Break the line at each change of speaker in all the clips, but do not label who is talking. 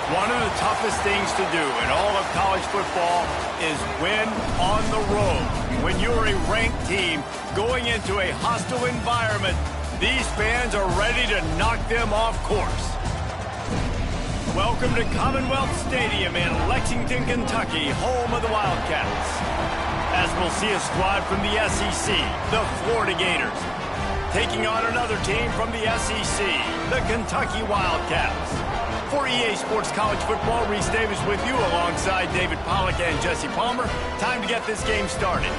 One of the toughest things to do in all of college football is win on the road. When you're a ranked team going into a hostile environment, these fans are ready to knock them off course. Welcome to Commonwealth Stadium in Lexington, Kentucky, home of the Wildcats. As we'll see a squad from the SEC, the Florida Gators, taking on another team from the SEC, the Kentucky Wildcats. For EA Sports College Football, Reese Davis with you alongside David Pollack and Jesse Palmer. Time to get this game started.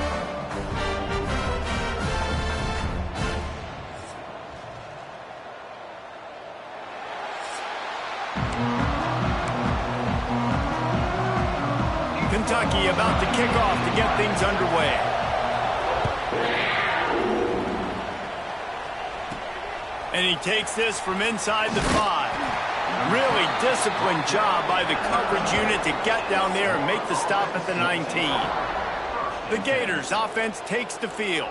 Kentucky about to kick off to get things underway. And he takes this from inside the 5. Really disciplined job by the coverage unit to get down there and make the stop at the 19. The Gators offense takes the field.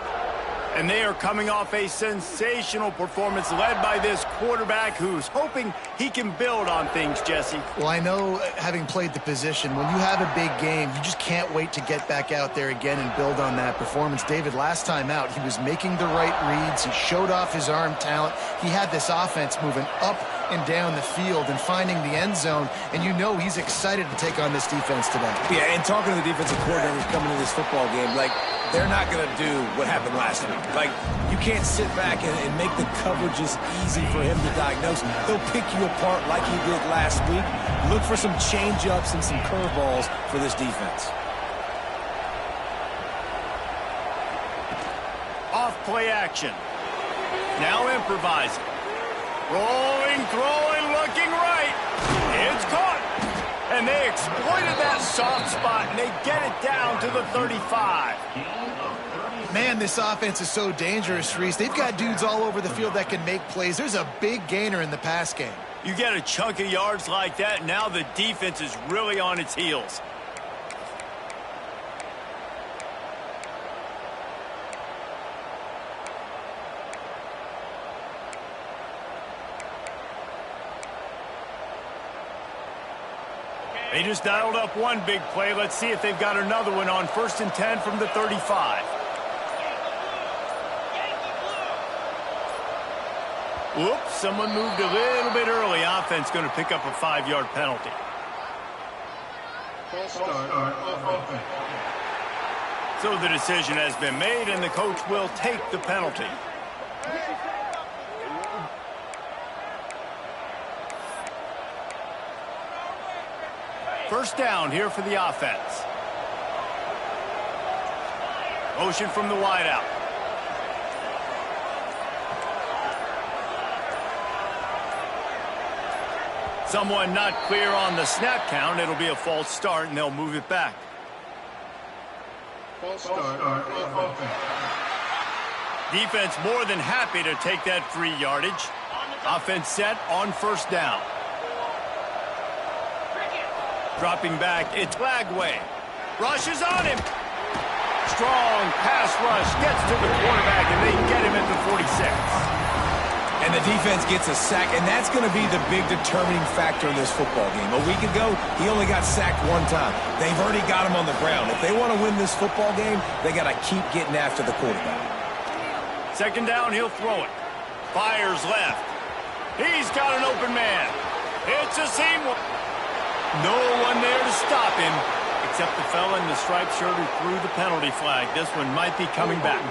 And they are coming off a sensational performance led by this quarterback who's hoping he can build on things, Jesse.
Well, I know, having played the position, when you have a big game, you just can't wait to get back out there again and build on that performance. David, last time out, he was making the right reads. He showed off his arm talent. He had this offense moving up and down the field and finding the end zone, and you know he's excited to take on this defense today.
Yeah, and talking to the defensive coordinators coming to this football game, like, they're not going to do what happened last week. Like, you can't sit back and make the coverages easy for him to diagnose. He'll pick you apart like he did last week. Look for some change-ups and some curveballs for this defense.
Off play action. Now improvising. Rolling, throwing, looking right. It's caught. And they exploited that soft spot, and they get it down to the 35.
Man, this offense is so dangerous, Reese. They've got dudes all over the field that can make plays. There's a big gainer in the pass game.
You get a chunk of yards like that, now the defense is really on its heels. They just dialed up one big play. Let's see if they've got another one on 1st and 10 from the 35. Oops, someone moved a little bit early. Offense going to pick up a 5-yard penalty. So the decision has been made, and the coach will take the penalty. First down here for the offense. Motion from the wideout. Someone not clear on the snap count. It'll be a false start, and they'll move it back. False start. Defense more than happy to take that free yardage. Offense set on 1st down. Dropping back, it's Lagway. Rushes on him. Strong pass rush, gets to the quarterback, and they get him at the 46.
And the defense gets a sack, and that's going to be the big determining factor in this football game. A week ago, he only got sacked one time. They've already got him on the ground. If they want to win this football game, they got to keep getting after the quarterback.
2nd down, he'll throw it. Fires left. He's got an open man. It's a seam. No one there to stop him, except the fella in the striped shirt who threw the penalty flag. This one might be coming back.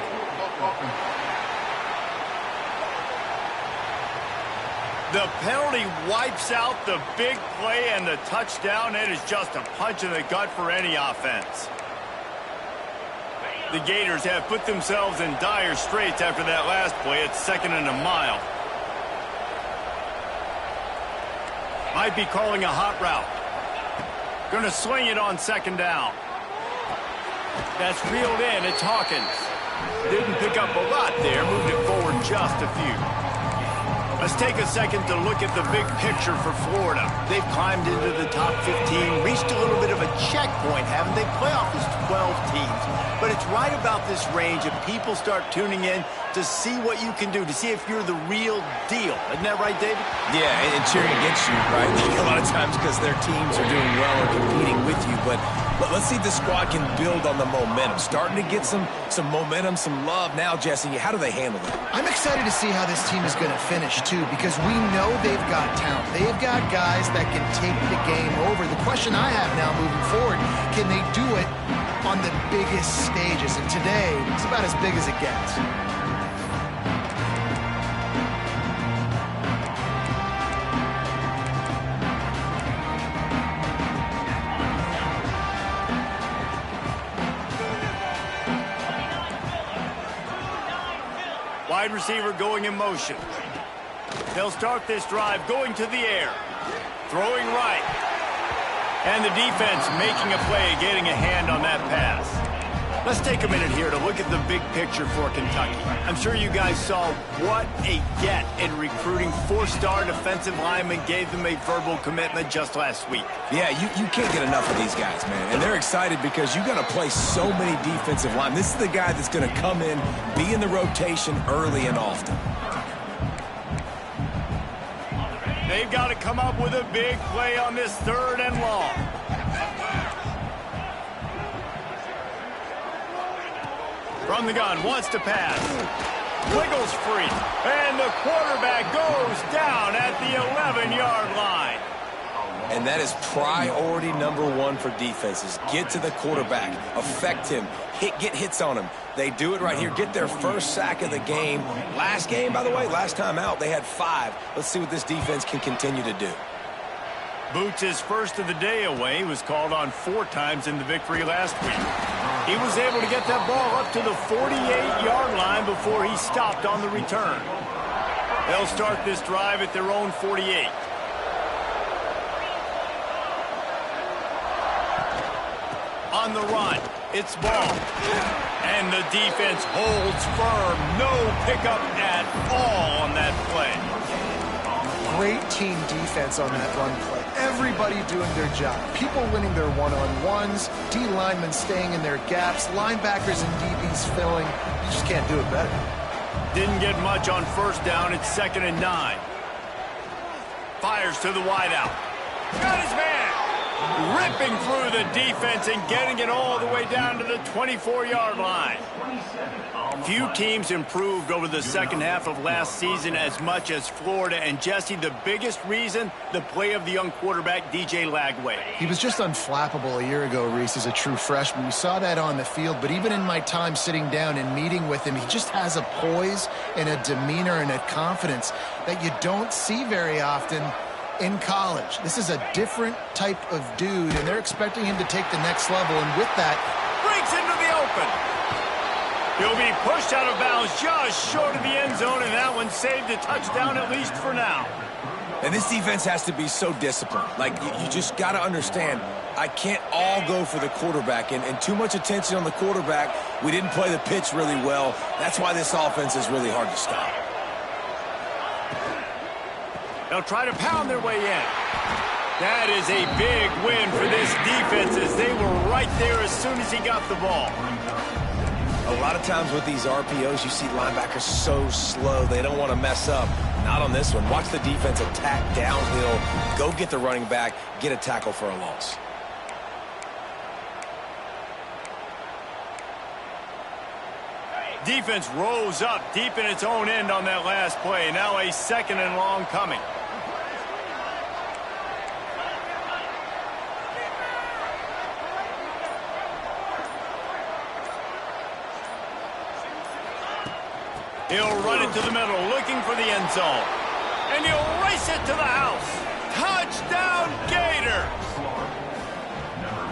The penalty wipes out the big play and the touchdown. It is just a punch in the gut for any offense. The Gators have put themselves in dire straits after that last play. It's 2nd and a mile. Might be calling a hot route. Going to swing it on 2nd down. That's reeled in. It's Hawkins. Didn't pick up a lot there. Moved it forward just a few. Let's take a second to look at the big picture for Florida. They've climbed into the top 15, reached a little bit of a checkpoint, haven't they? Playoff is 12 teams. But it's right about this range that people start tuning in to see what you can do, to see if you're the real deal. Isn't that right, David?
Yeah, and cheering against you, right? A lot of times because their teams are doing well or competing with you. But let's see if the squad can build on the momentum. Starting to get some momentum, some love now, Jesse. How do they handle that?
I'm excited to see how this team is going to finish, too, because we know they've got talent. They've got guys that can take the game over. The question I have now moving forward, can they do it on the biggest stages? And today, it's about as big as it gets.
Wide receiver going in motion. They'll start this drive going to the air. Throwing right. And the defense making a play, getting a hand on that pass. Let's take a minute here to look at the big picture for Kentucky. I'm sure you guys saw what a get in recruiting. 4-star defensive linemen gave them a verbal commitment just last week.
Yeah, you can't get enough of these guys, man. And they're excited because you got to play so many defensive linemen. This is the guy that's going to come in, be in the rotation early and often.
They've got to come up with a big play on this 3rd and long. From the gun, wants to pass. Wiggles free. And the quarterback goes down at the 11-yard line.
And that is priority #1 for defenses. Get to the quarterback. Affect him. Get hits on him. They do it right here. Get their first sack of the game. Last game, by the way, last time out, they had 5. Let's see what this defense can continue to do.
Boots' first of the day away was called on 4 times in the victory last week. He was able to get that ball up to the 48-yard line before he stopped on the return. They'll start this drive at their own 48. On the run, it's ball. And the defense holds firm. No pickup at all on that play.
Great team defense on that run play. Everybody doing their job. People winning their one-on-ones, D linemen staying in their gaps, linebackers and DBs filling. You just can't do it better.
Didn't get much on 1st down. It's 2nd and 9. Fires to the wideout. Got his man. Ripping through the defense and getting it all the way down to the 24-yard line. Few teams improved over the second half of last season as much as Florida. And, Jesse, the biggest reason, the play of the young quarterback, DJ Lagway.
He was just unflappable a year ago, Reese, as a true freshman. We saw that on the field, but even in my time sitting down and meeting with him, he just has a poise and a demeanor and a confidence that you don't see very often in college. This is a different type of dude, and they're expecting him to take the next level, and with that,
breaks into the open. He'll be pushed out of bounds just short of the end zone, and that one saved a touchdown at least for now.
And this defense has to be so disciplined. Like, you just got to understand, I can't all go for the quarterback, and too much attention on the quarterback. We didn't play the pitch really well. That's why this offense is really hard to stop.
They'll try to pound their way in. That is a big win for this defense as they were right there as soon as he got the ball.
A lot of times with these RPOs, you see linebackers so slow. They don't want to mess up. Not on this one. Watch the defense attack downhill. Go get the running back. Get a tackle for a loss.
Defense rose up deep in its own end on that last play. Now a 2nd and long coming. He'll run it to the middle, looking for the end zone. And he'll race it to the house. Touchdown, Gators!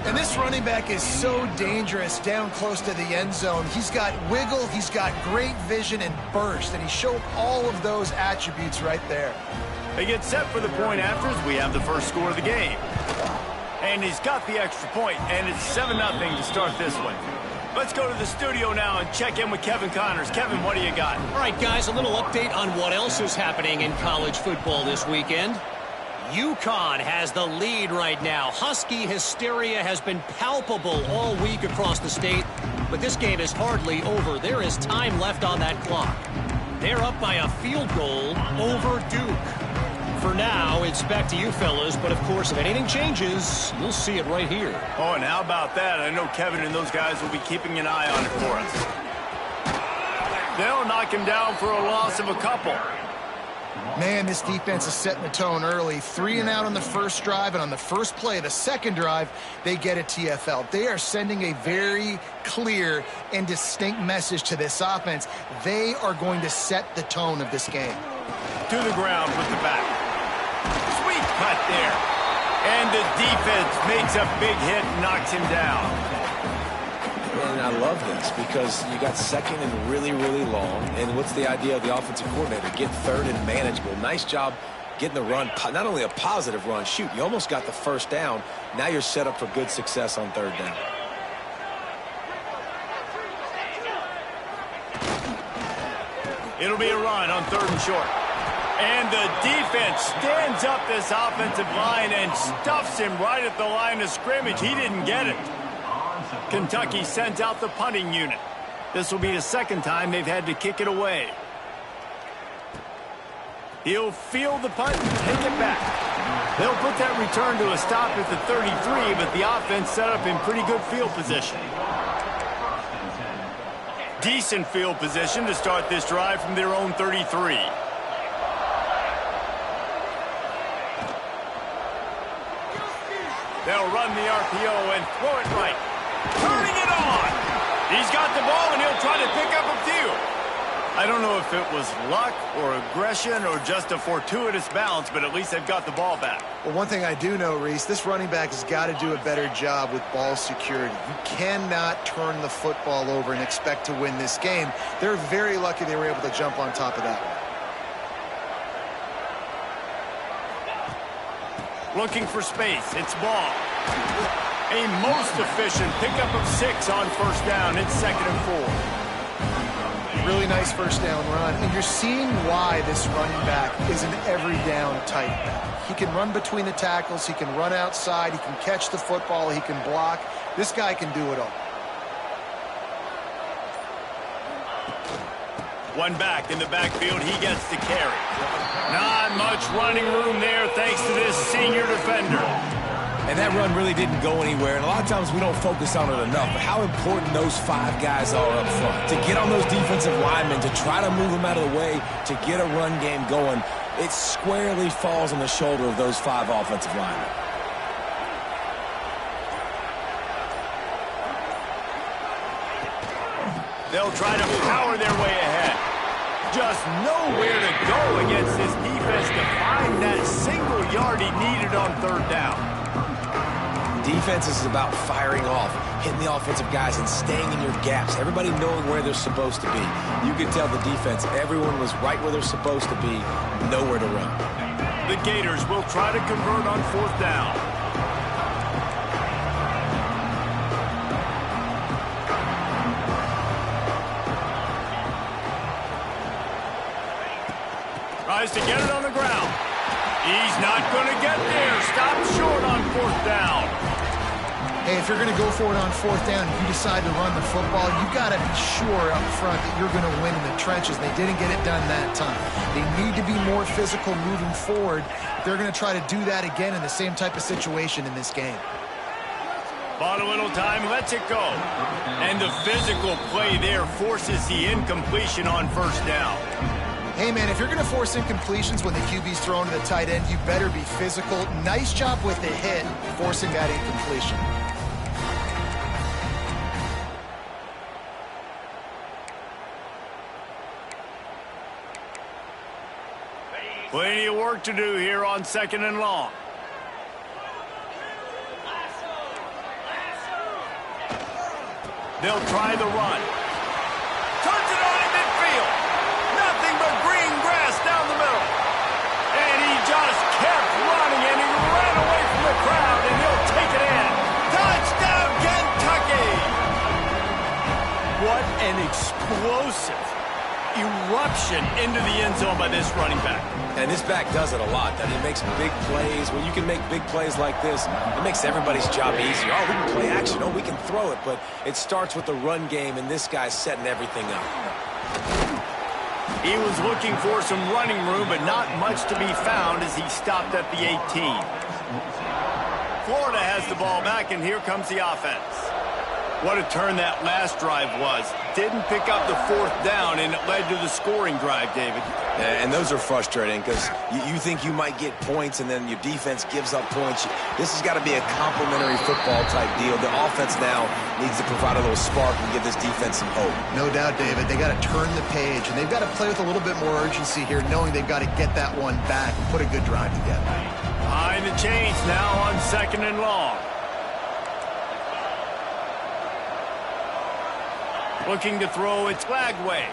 And this running back is so dangerous down close to the end zone. He's got wiggle, he's got great vision and burst, and he showed all of those attributes right there.
They get set for the point after as we have the first score of the game. And he's got the extra point, and it's 7-0 to start this one. Let's go to the studio now and check in with Kevin Connors. Kevin, what do you got?
All right, guys, a little update on what else is happening in college football this weekend. UConn has the lead right now. Husky hysteria has been palpable all week across the state, but this game is hardly over. There is time left on that clock. They're up by a field goal over Duke. For now, it's back to you fellas, but of course, if anything changes, you'll see it right here.
Oh, and how about that? I know Kevin and those guys will be keeping an eye on it for us. They'll knock him down for a loss of a couple.
Man, this defense is setting the tone early. 3 and out on the first drive, and on the first play of the second drive, they get a TFL. They are sending a very clear and distinct message to this offense. They are going to set the tone of this game.
To the ground with the back. Sweet cut there. And the defense makes a big hit and knocks him down.
And I love this because you got second and really, really long. And what's the idea of the offensive coordinator? Get third and manageable. Nice job getting the run. Not only a positive run, shoot, you almost got the first down. Now you're set up for good success on third down.
It'll be a run on third and short. And the defense stands up this offensive line and stuffs him right at the line of scrimmage. He didn't get it. Kentucky sends out the punting unit. This will be the second time they've had to kick it away. He'll field the punt and take it back. They'll put that return to a stop at the 33, but the offense set up in pretty good field position. Decent field position to start this drive from their own 33. They'll run the RPO and throw it right. Turning it on. He's got the ball, and he'll try to pick up a few. I don't know if it was luck or aggression or just a fortuitous bounce, but at least they've got the ball back.
Well, one thing I do know, Reese, this running back has got to do a better job with ball security. You cannot turn the football over and expect to win this game. They're very lucky they were able to jump on top of that one.
Looking for space. It's Ball. A most efficient pickup of 6 on first down. It's 2nd and 4.
Really nice first down run. And you're seeing why this running back is an every down type back. He can run between the tackles. He can run outside. He can catch the football. He can block. This guy can do it all.
One back in the backfield. He gets the carry. Not much running room there thanks to this senior defender.
And that run really didn't go anywhere. And a lot of times we don't focus on it enough. But how important those 5 guys are up front. To get on those defensive linemen, to try to move them out of the way, to get a run game going, it squarely falls on the shoulder of those 5 offensive linemen.
They'll try to power their way ahead. Just nowhere to go against this defense to find that single yard he needed on third down.
Defense is about firing off, hitting the offensive guys and staying in your gaps. Everybody knowing where they're supposed to be. You could tell the defense, everyone was right where they're supposed to be, nowhere to run.
The Gators will try to convert on fourth down. Tries to get it on the ground. He's not going to get there. Stop short on fourth down.
Hey, if you're going to go for it on fourth down, if you decide to run the football, you got to be sure up front that you're going to win in the trenches. They didn't get it done that time. They need to be more physical moving forward. They're going to try to do that again in the same type of situation in this game.
Bought a little time, lets it go. And the physical play there forces the incompletion on first down.
Hey, man, if you're going to force incompletions when the QB's thrown to the tight end, you better be physical. Nice job with the hit, forcing that incompletion.
Plenty of work to do here on 2nd and long. They'll try the run. Turns it on in midfield. Nothing but green grass down the middle. And he just kept running, and he ran away from the crowd, and he'll take it in. Touchdown, Kentucky! An explosive eruption into the end zone by this running back.
And this back does it a lot. That he makes big plays. When you can make big plays like this, it makes everybody's job easier. Oh, we can play action. Oh, we can throw it. But it starts with the run game, and this guy's setting everything up.
He was looking for some running room, but not much to be found as he stopped at the 18. Florida has the ball back, and here comes the offense. What a turn that last drive was. Didn't pick up the fourth down, and it led to the scoring drive, David.
And those are frustrating because you think you might get points, and then your defense gives up points. This has got to be a complementary football-type deal. The offense now needs to provide a little spark and give this defense some hope.
No doubt, David. They got to turn the page, and they've got to play with a little bit more urgency here, knowing they've got to get that one back and put a good drive together.
Behind the chains now on 2nd and long. Looking to throw, it's Flagway.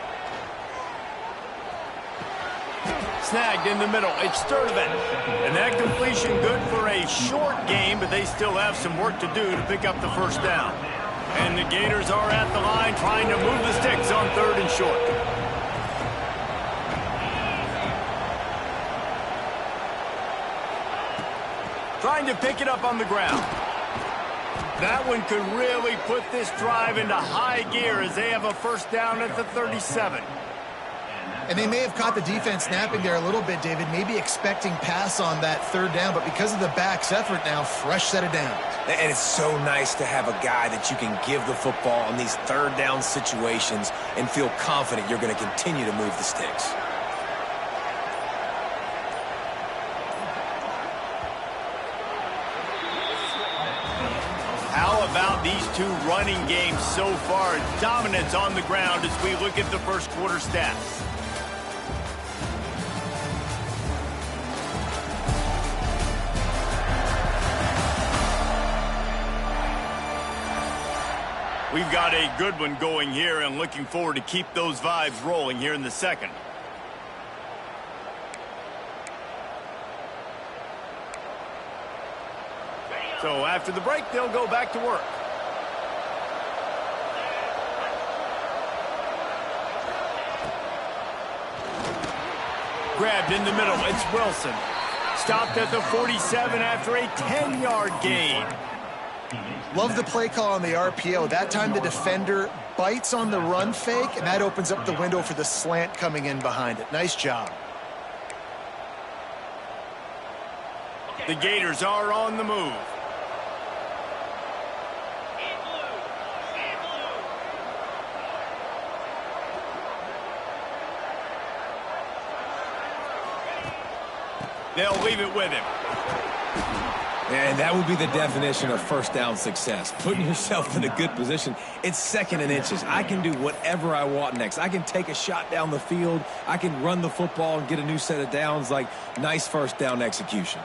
Snagged in the middle, it's Sturtevant. And that completion good for a short game, but they still have some work to do to pick up the first down. And the Gators are at the line trying to move the sticks on 3rd and short. Trying to pick it up on the ground. That one could really put this drive into high gear as they have a first down at the 37.
And they may have caught the defense snapping there a little bit, David, maybe expecting pass on that 3rd down, but because of the back's effort now, fresh set of downs.
And it's so nice to have a guy that you can give the football in these 3rd down situations and feel confident you're going to continue to move the sticks.
How about these two running games so far? Dominance on the ground as we look at the first quarter stats. We've got a good one going here and looking forward to keep those vibes rolling here in the second. So after the break, they'll go back to work. Grabbed in the middle, it's Wilson. Stopped at the 47 after a 10-yard gain.
Love the play call on the RPO. That time the defender bites on the run fake, and that opens up the window for the slant coming in behind it. Nice job.
The Gators are on the move. They'll leave it with him.
And that would be the definition of first down success. Putting yourself in a good position. It's 2nd and inches. I can do whatever I want next. I can take a shot down the field. I can run the football and get a new set of downs. Like, nice first down execution.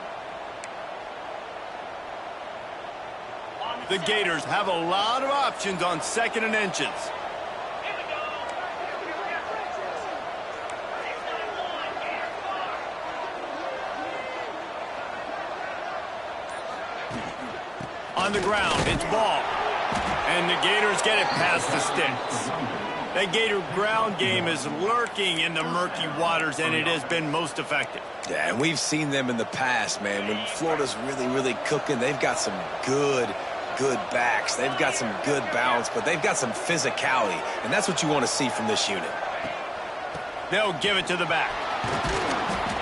The Gators have a lot of options on 2nd and inches. On the ground, it's Ball. And the Gators get it past the sticks. That Gator ground game is lurking in the murky waters, and it has been most effective.
Yeah, and we've seen them in the past, man. When Florida's really, really cooking, they've got some good backs. They've got some good balance, but they've got some physicality, and that's what you want to see from this unit.
They'll give it to the back.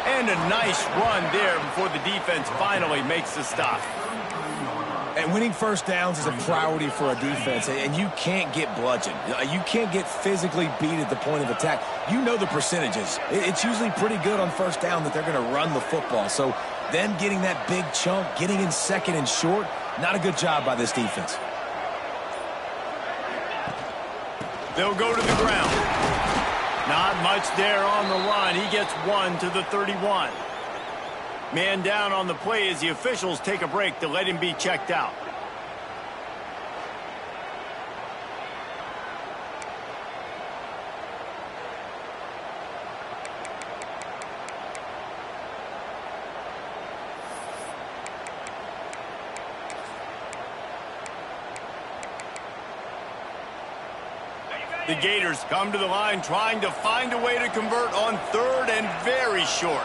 And a nice run there before the defense finally makes the stop.
And winning first downs is a priority for a defense, and you can't get bludgeoned. You can't get physically beat at the point of attack. You know the percentages. It's usually pretty good on first down that they're going to run the football. So them getting that big chunk, getting in 2nd and short, not a good job by this defense.
They'll go to the ground. Not much there on the run. He gets one to the 31. Man down on the play as the officials take a break to let him be checked out. The Gators come to the line trying to find a way to convert on third and very short.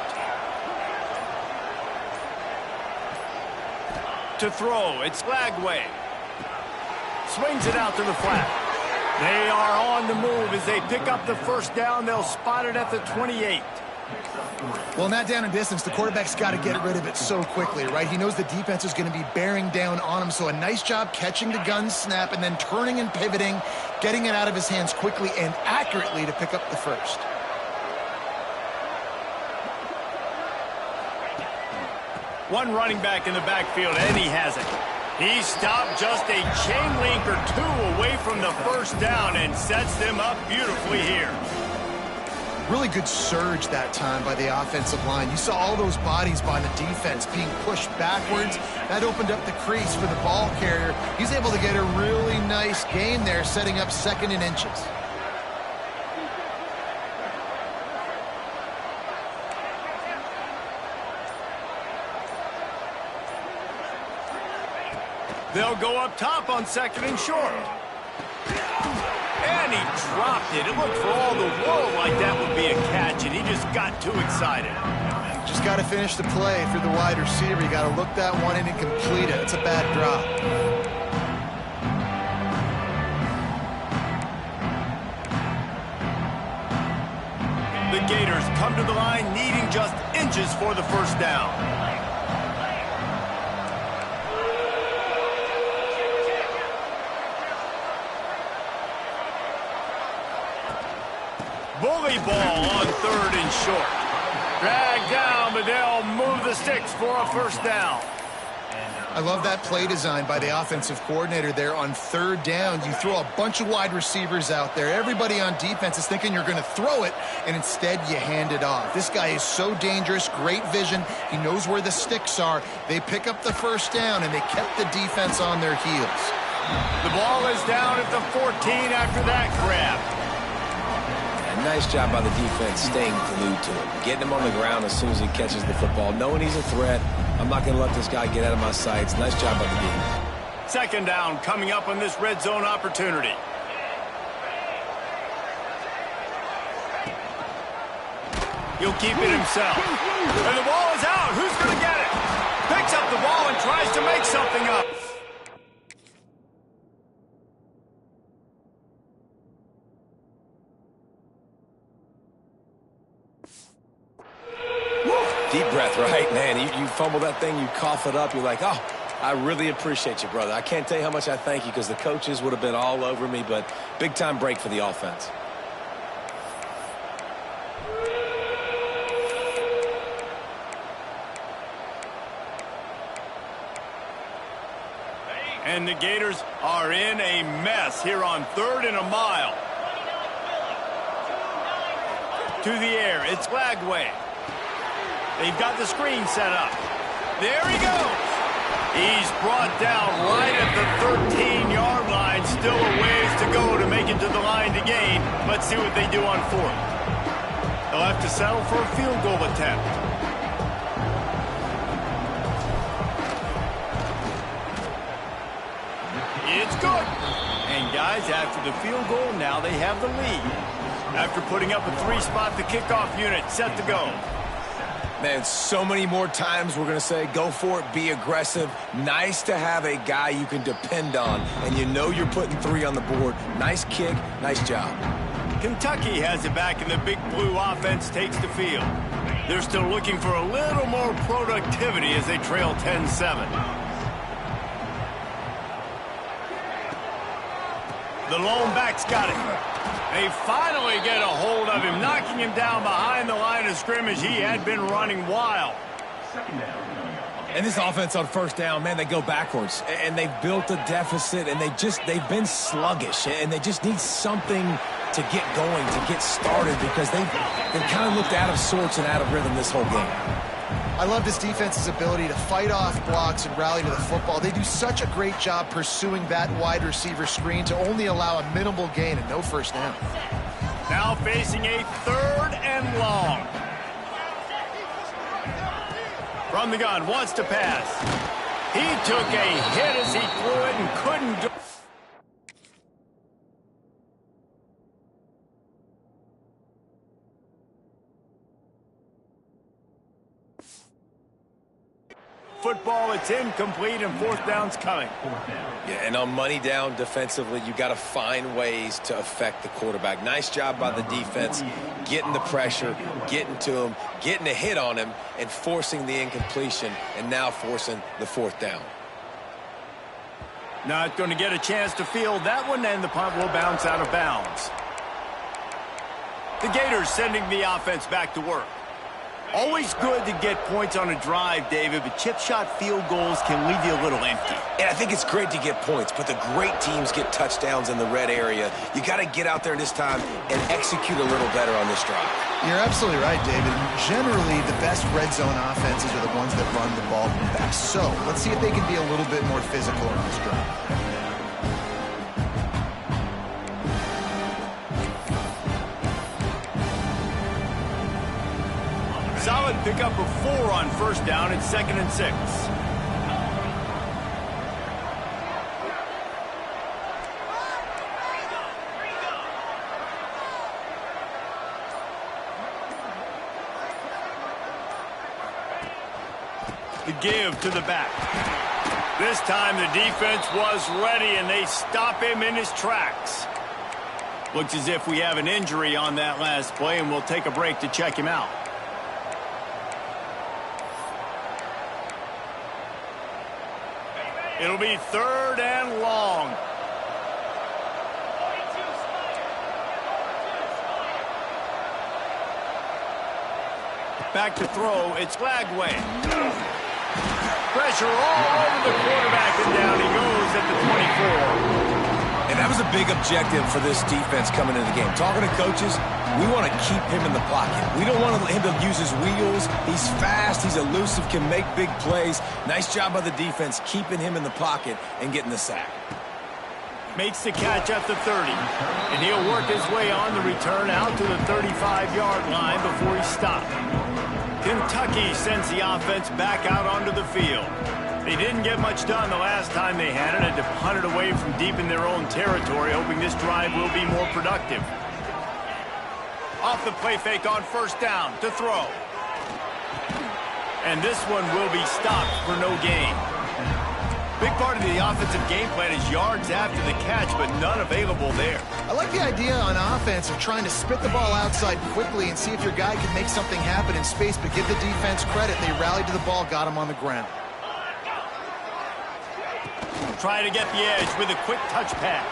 To throw, it's Lagway. Swings it out to the flat. They are on the move as they pick up the first down. They'll spot it at the 28.
Well, in that down and distance, the quarterback's got to get rid of it so quickly, right? He knows the defense is going to be bearing down on him, so a nice job catching the gun snap and then turning and pivoting, getting it out of his hands quickly and accurately to pick up the first.
One running back in the backfield, and he has it. He stopped just a chain link or two away from the first down and sets them up beautifully here.
Really good surge that time by the offensive line. You saw all those bodies by the defense being pushed backwards. That opened up the crease for the ball carrier. He's able to get a really nice gain there, setting up second and inches.
They'll go up top on second and short. And he dropped it. It looked for all the world like that would be a catch, and he just got too excited.
Just got to finish the play for the wide receiver. You got to look that one in and complete it. It's a bad drop.
The Gators come to the line needing just inches for the first down. Bully ball on third and short. Dragged down, but they'll move the sticks for a first down.
I love that play design by the offensive coordinator there on third down. You throw a bunch of wide receivers out there. Everybody on defense is thinking you're going to throw it, and instead you hand it off. This guy is so dangerous, great vision. He knows where the sticks are. They pick up the first down, and they kept the defense on their heels.
The ball is down at the 14 after that grab.
Nice job by the defense staying glued to him, getting him on the ground as soon as he catches the football, knowing he's a threat. I'm not going to let this guy get out of my sights. Nice job by the defense.
Second down coming up on this red zone opportunity. He'll keep it himself. And the ball is out. Who's going to get it? Picks up the ball and tries to make something up.
Deep breath, right? Man, you fumble that thing, you cough it up, you're like, oh, I really appreciate you, brother. I can't tell you how much I thank you because the coaches would have been all over me, but big-time break for the offense.
And the Gators are in a mess here on third and a mile. To the air, it's Lagway. They've got the screen set up. There he goes. He's brought down right at the 13-yard line. Still a ways to go to make it to the line to gain. Let's see what they do on fourth. They'll have to settle for a field goal attempt. It's good. And guys, after the field goal, now they have the lead. After putting up a three-spot, the kickoff unit set to go.
Man, so many more times we're going to say, go for it, be aggressive. Nice to have a guy you can depend on, and you know you're putting three on the board. Nice kick, nice job.
Kentucky has it back, and the big blue offense takes the field. They're still looking for a little more productivity as they trail 10-7. The lone back's got it. They finally get a hold of him, knocking him down behind the line of scrimmage. He had been running wild.
And this offense on first down, man, they go backwards. And they've built a deficit, and they've been sluggish. And they just need something to get going, to get started, because they've kind of looked out of sorts and out of rhythm this whole game.
I love this defense's ability to fight off blocks and rally to the football. They do such a great job pursuing that wide receiver screen to only allow a minimal gain and no first down.
Now facing a third and long. From the gun, wants to pass. He took a hit as he threw it and couldn't do. football. It's incomplete, and fourth down's coming.
Yeah, and on money down defensively, you got to find ways to affect the quarterback. Nice job by the defense, getting the pressure, getting to him, getting a hit on him, and forcing the incompletion, and now forcing the fourth down.
Not going to get a chance to field that one, and the punt will bounce out of bounds. The Gators sending the offense back to work. Always good to get points on a drive, David, but chip shot field goals can leave you a little empty.
And I think it's great to get points, but the great teams get touchdowns in the red area. You got to get out there this time and execute a little better on this drive.
You're absolutely right, David. Generally, the best red zone offenses are the ones that run the ball best. So let's see if they can be a little bit more physical on this drive.
Solid pickup of 4 on first down. It's 2nd and 6. The give to the back. This time the defense was ready, and they stop him in his tracks. Looks as if we have an injury on that last play, and we'll take a break to check him out. It'll be 3rd and long. Back to throw. It's Lagway. Pressure all over the quarterback, and down he goes at the 24.
And that was a big objective for this defense coming into the game. Talking to coaches, we want to keep him in the pocket. We don't want him to use his wheels. He's fast, he's elusive, can make big plays. Nice job by the defense keeping him in the pocket and getting the sack.
Makes the catch at the 30. And he'll work his way on the return out to the 35-yard line before he stopped. Kentucky sends the offense back out onto the field. They didn't get much done the last time they had it, and to punt it away from deep in their own territory, hoping this drive will be more productive. Off the play fake on first down to throw. And this one will be stopped for no gain. Big part of the offensive game plan is yards after the catch, but none available there.
I like the idea on offense of trying to spit the ball outside quickly and see if your guy can make something happen in space, but give the defense credit. They rallied to the ball, got him on the ground.
Try to get the edge with a quick touch pass.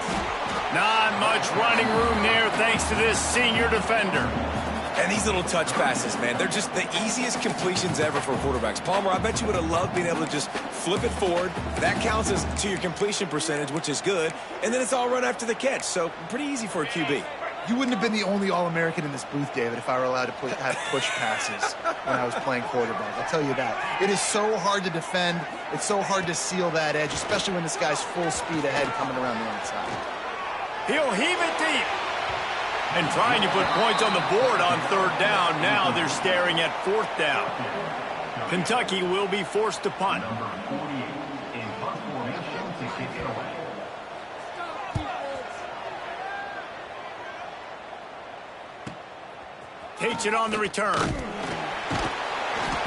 Not much running room there thanks to this senior defender.
And these little touch passes, man, they're just the easiest completions ever for quarterbacks. Palmer, I bet you would have loved being able to just flip it forward. That counts as to your completion percentage, which is good. And then it's all run after the catch, so pretty easy for a QB.
You wouldn't have been the only All-American in this booth, David, if I were allowed to have push passes when I was playing quarterback. I'll tell you that. It is so hard to defend. It's so hard to seal that edge, especially when this guy's full speed ahead coming around the outside.
He'll heave it deep. And trying to put points on the board on 3rd down. Now they're staring at 4th down. Kentucky will be forced to punt. Takes it on the return.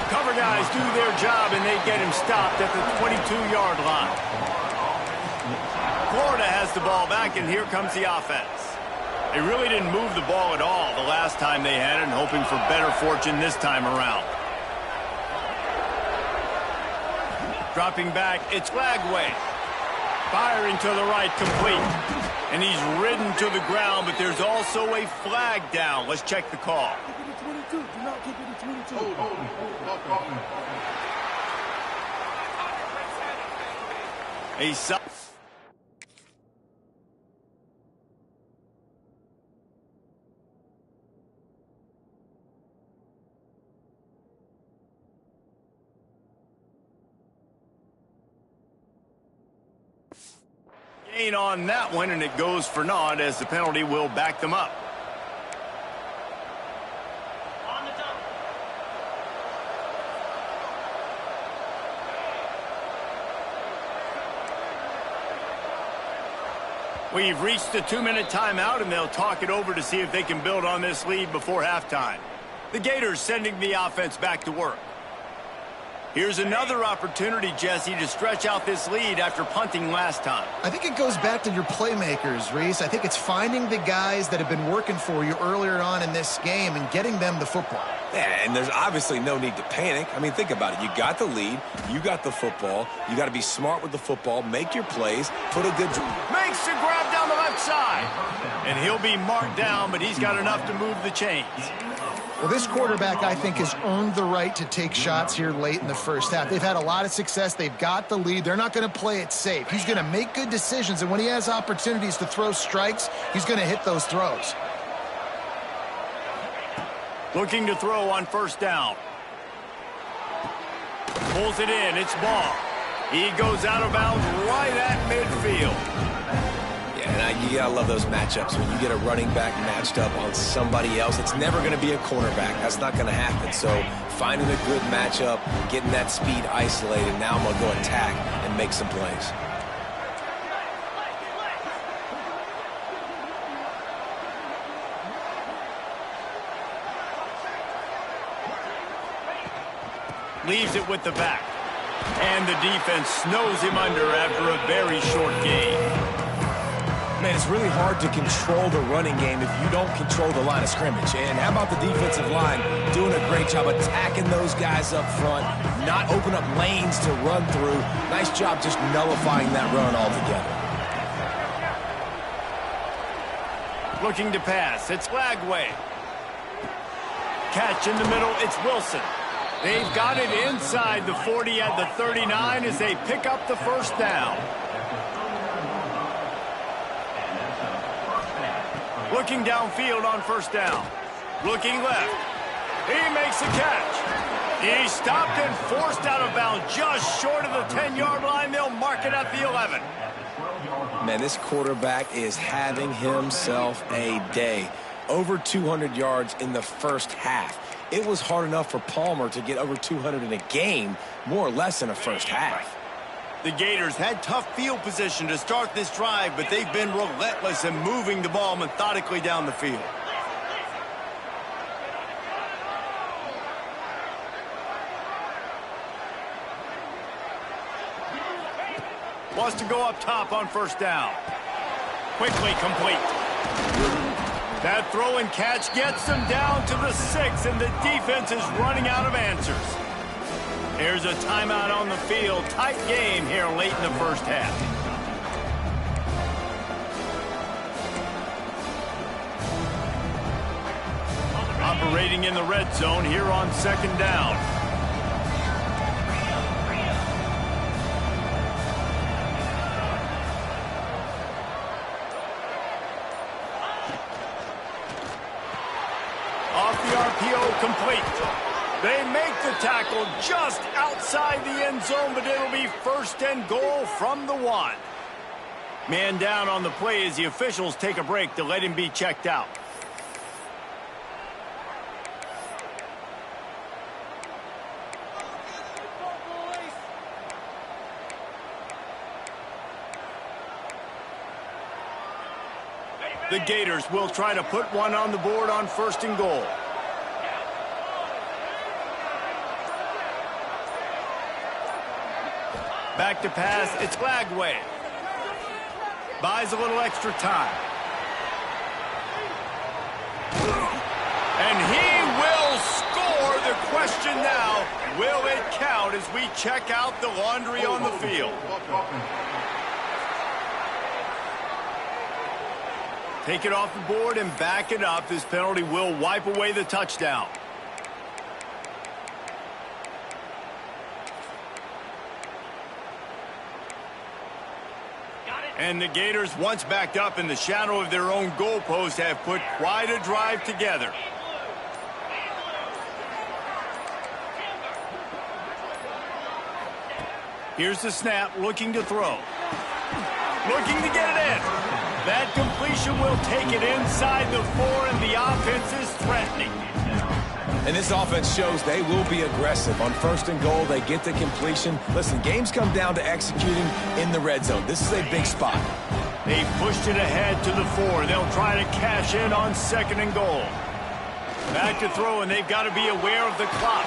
Cover guys do their job, and they get him stopped at the 22-yard line. Florida has the ball back, and here comes the offense. They really didn't move the ball at all the last time they had it, and hoping for better fortune this time around. Dropping back, it's Lagway. Firing to the right, complete. And he's ridden to the ground, but there's also a flag down. Let's check the call. A gain on that one, and it goes for naught as the penalty will back them up. We've reached the 2-minute timeout, and they'll talk it over to see if they can build on this lead before halftime. The Gators sending the offense back to work. Here's another opportunity, Jesse, to stretch out this lead after punting last time.
I think it goes back to your playmakers, Reese. I think it's finding the guys that have been working for you earlier on in this game and getting them the football.
Yeah, and there's obviously no need to panic. I mean, think about it. You got the lead. You got the football. You got to be smart with the football. Make your plays. Put a good...
Makes the grab down the left side. And he'll be marked down, but he's got enough to move the chains.
Well, this quarterback, I think, has earned the right to take shots here late in the first half. They've had a lot of success. They've got the lead. They're not going to play it safe. He's going to make good decisions, and when he has opportunities to throw strikes, he's going to hit those throws.
Looking to throw on first down. Pulls it in. It's ball. He goes out of bounds right at midfield.
You gotta love those matchups when you get a running back matched up on somebody else. It's never going to be a cornerback. That's not going to happen. So finding a good matchup, getting that speed isolated. Now I'm going to go attack and make some plays.
Leaves it with the back. And the defense snows him under after a very short game.
Man, it's really hard to control the running game if you don't control the line of scrimmage. And how about the defensive line doing a great job attacking those guys up front, not open up lanes to run through. Nice job just nullifying that run altogether.
Looking to pass. It's Lagway. Catch in the middle. It's Wilson. They've got it inside the 40 at the 39 as they pick up the first down. Looking downfield on first down. Looking left. He makes the catch. He stopped and forced out of bounds just short of the 10-yard line. They'll mark it at the 11.
Man, this quarterback is having himself a day. Over 200 yards in the first half. It was hard enough for Palmer to get over 200 in a game, more or less in a first half.
The Gators had tough field position to start this drive, but they've been relentless in moving the ball methodically down the field. Wants to go up top on first down. Quickly complete. That throw and catch gets them down to the 6, and the defense is running out of answers. There's a timeout on the field. Tight game here late in the first half. Operating in the red zone here on second down. Off the RPO, complete. They make the tackle just outside the end zone, but it'll be first and goal from the 1. Man down on the play as the officials take a break to let him be checked out. The Gators will try to put one on the board on first and goal. Back to pass, it's Lagway. Buys a little extra time. And he will score. The question now, will it count as we check out the laundry on the field? Take it off the board and back it up. This penalty will wipe away the touchdown. And the Gators, once backed up in the shadow of their own goalpost, have put quite a drive together. Here's the snap, looking to throw. Looking to get it in. That completion will take it inside the 4, and the offense is threatening.
And this offense shows they will be aggressive. On first and goal, they get the completion. Listen, games come down to executing in the red zone. This is a big spot.
They pushed it ahead to the 4. They'll try to cash in on second and goal. Back to throw, and they've got to be aware of the clock.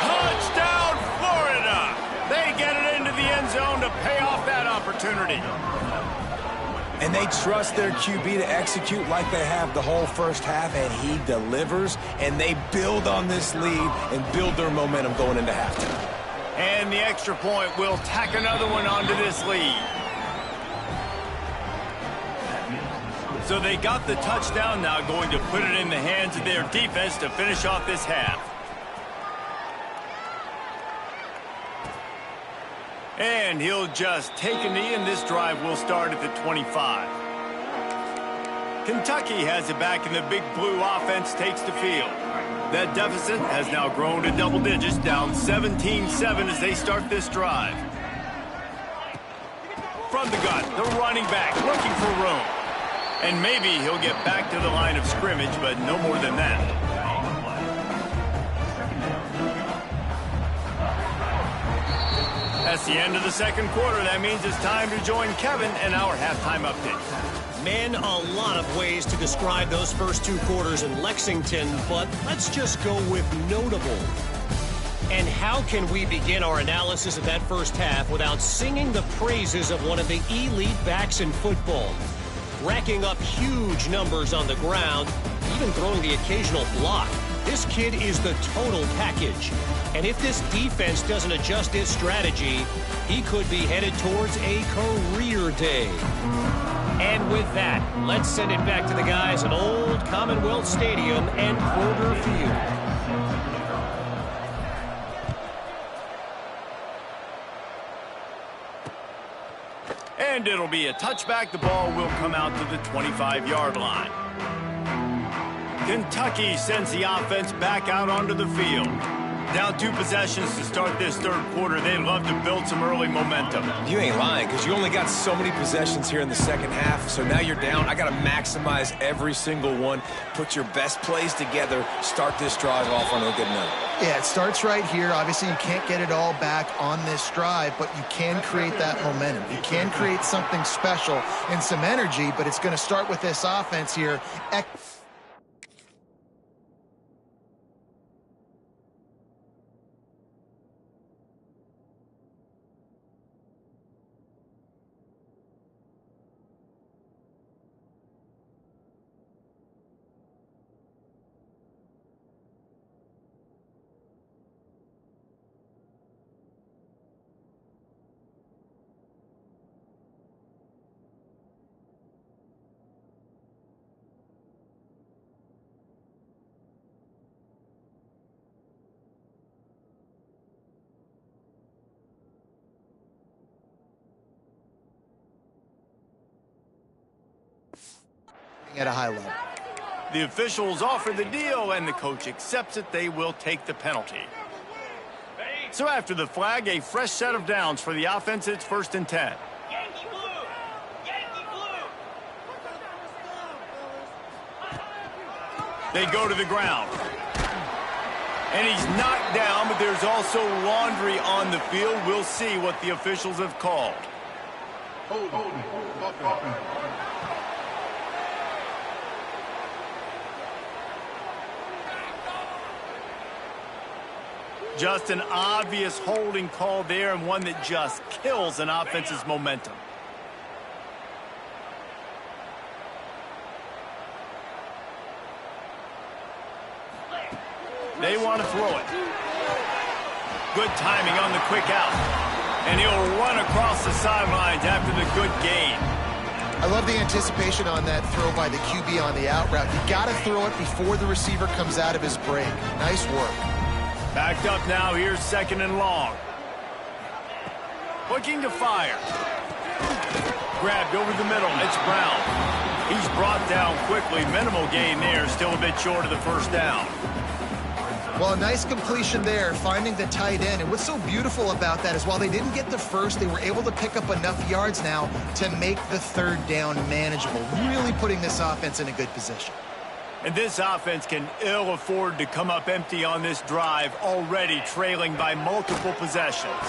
Touchdown, Florida! They get it into the end zone to pay off that opportunity.
And they trust their QB to execute like they have the whole first half, and he delivers, and they build on this lead and build their momentum going into halftime.
And the extra point will tack another one onto this lead. So they got the touchdown, now going to put it in the hands of their defense to finish off this half. And he'll just take a knee, and this drive will start at the 25. Kentucky has it back, and the Big Blue offense takes the field. That deficit has now grown to double digits, down 17-7 as they start this drive. From the gun, the running back looking for room. And maybe he'll get back to the line of scrimmage, but no more than that. That's the end of the second quarter. That means it's time to join Kevin and our halftime update.
Man, a lot of ways to describe those first two quarters in Lexington, but let's just go with notable. And how can we begin our analysis of that first half without singing the praises of one of the elite backs in football? Racking up huge numbers on the ground, even throwing the occasional block. This kid is the total package. And if this defense doesn't adjust its strategy, he could be headed towards a career day. And with that, let's send it back to the guys at Old Commonwealth Stadium and Kroger Field.
And it'll be a touchback. The ball will come out to the 25-yard line. Kentucky sends the offense back out onto the field. Down 2 possessions to start this third quarter. They'd love to build some early momentum.
You ain't lying, because you only got so many possessions here in the second half, so now you're down. I got to maximize every single one, put your best plays together, start this drive off on a good note.
Yeah, it starts right here. Obviously, you can't get it all back on this drive, but you can create that momentum. You can create something special and some energy, but it's going to start with this offense here. At a high level.
The officials offer the deal, and the coach accepts it. They will take the penalty. So after the flag, a fresh set of downs for the offense. It's 1st and 10.
Yankee blue! Yankee blue!
They go to the ground. And he's knocked down, but there's also laundry on the field. We'll see what the officials have called. Just an obvious holding call there, and one that just kills an offense's momentum. They want to throw it. Good timing on the quick out. And he'll run across the sidelines after the good gain.
I love the anticipation on that throw by the QB on the out route. You got to throw it before the receiver comes out of his break. Nice work.
Backed up now. Here's 2nd and long. Looking to fire. Grabbed over the middle. It's Brown. He's brought down quickly. Minimal gain there. Still a bit short of the first down.
Well, a nice completion there, finding the tight end. And what's so beautiful about that is while they didn't get the first, they were able to pick up enough yards now to make the 3rd down manageable. Really putting this offense in a good position.
And this offense can ill afford to come up empty on this drive, already trailing by multiple possessions.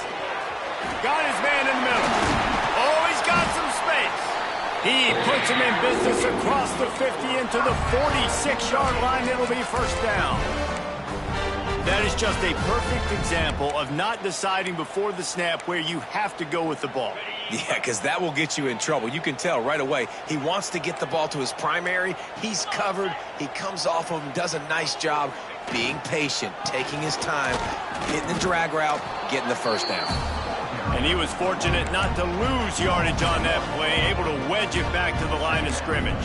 Got his man in the middle. Oh, he's got some space. He puts him in business across the 50 into the 46-yard line. It'll be 1st down. That is just a perfect example of not deciding before the snap where you have to go with the ball.
Yeah, because that will get you in trouble. You can tell right away he wants to get the ball to his primary. He's covered. He comes off of him, does a nice job being patient, taking his time, hitting the drag route, getting the first down.
And he was fortunate not to lose yardage on that play, able to wedge it back to the line of scrimmage.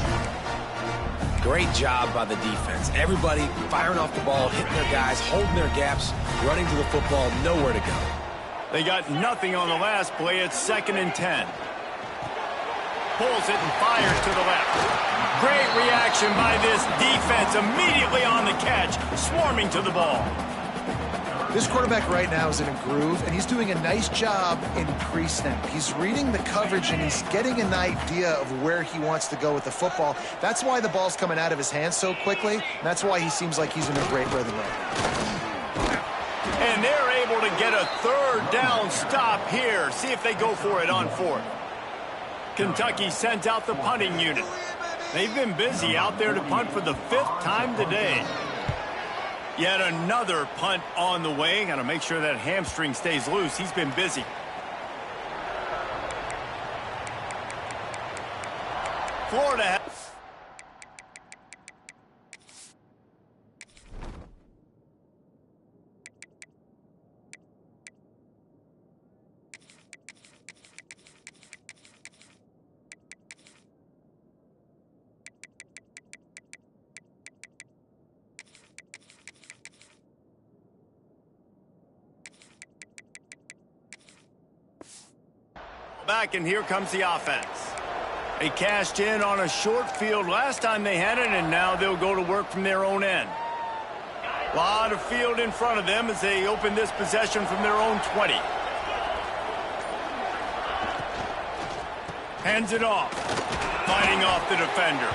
Great job by the defense. Everybody firing off the ball, hitting their guys, holding their gaps, running to the football, nowhere to go.
They got nothing on the last play. It's 2nd and 10. Pulls it and fires to the left. Great reaction by this defense. Immediately on the catch, swarming to the ball.
This quarterback right now is in a groove, and he's doing a nice job in pre-snap. He's reading the coverage, and he's getting an idea of where he wants to go with the football. That's why the ball's coming out of his hands so quickly, and that's why he seems like he's in a great rhythm right now.
And they're able to get a 3rd down stop here. See if they go for it on 4th. Kentucky sent out the punting unit. They've been busy out there to punt for the 5th time today. Yet another punt on the way. Got to make sure that hamstring stays loose. He's been busy. Florida. Back, and here comes the offense. They cashed in on a short field last time they had it, and now they'll go to work from their own end. A lot of field in front of them as they open this possession from their own 20. Hands it off. Fighting off the defender.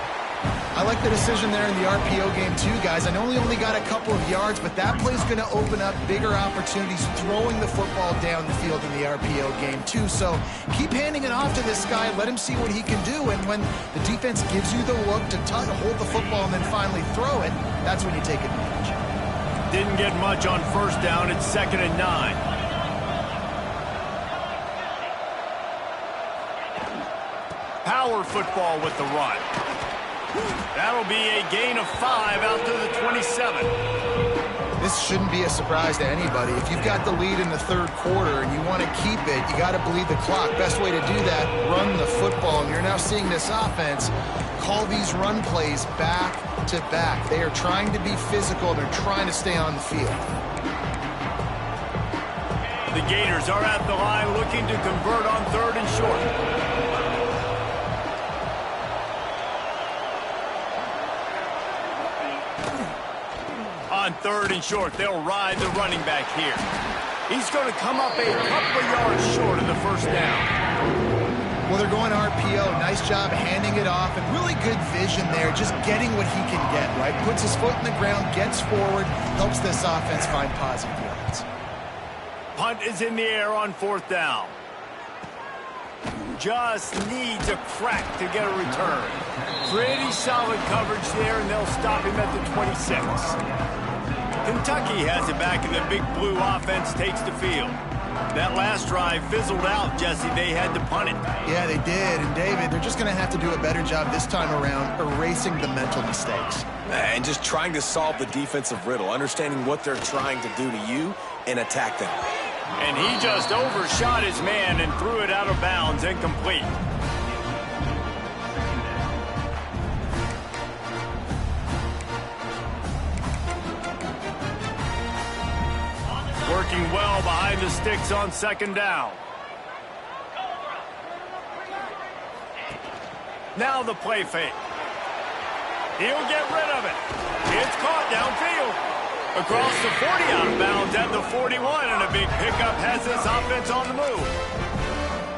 I like the decision there in the RPO game too, guys. I know he only got a couple of yards, but that play's going to open up bigger opportunities throwing the football down the field in the RPO game too. So keep handing it off to this guy. Let him see what he can do. And when the defense gives you the look to hold the football and then finally throw it, that's when you take advantage.
Didn't get much on 1st down. It's 2nd and 9. Power football with the run. That'll be a gain of 5 out to the 27.
This shouldn't be a surprise to anybody. If you've got the lead in the 3rd quarter and you want to keep it, you got to bleed the clock. Best way to do that, run the football. And you're now seeing this offense call these run plays back to back. They are trying to be physical. They're trying to stay on the field.
The Gators are at the line looking to convert on 3rd and short. On 3rd and short, they'll ride the running back here. He's going to come up a couple of yards short of the 1st down.
Well, they're going RPO. Nice job handing it off, and really good vision there, just getting what he can get, right? Puts his foot in the ground, gets forward, helps this offense find positive yards.
Punt is in the air on 4th down. Just needs a crack to get a return. Pretty solid coverage there, and they'll stop him at the 26. Kentucky has it back, and the Big Blue offense takes the field. That last drive fizzled out, Jesse. They had to punt it.
Yeah, they did. And, David, they're just going to have to do a better job this time around erasing the mental mistakes.
And just trying to solve the defensive riddle, understanding what they're trying to do to you and attack them.
And he just overshot his man and threw it out of bounds, incomplete. Working well behind the sticks on 2nd down. Now the play fake. He'll get rid of it. It's caught downfield. Across the 40, out of bounds at the 41, and a big pickup has this offense on the move.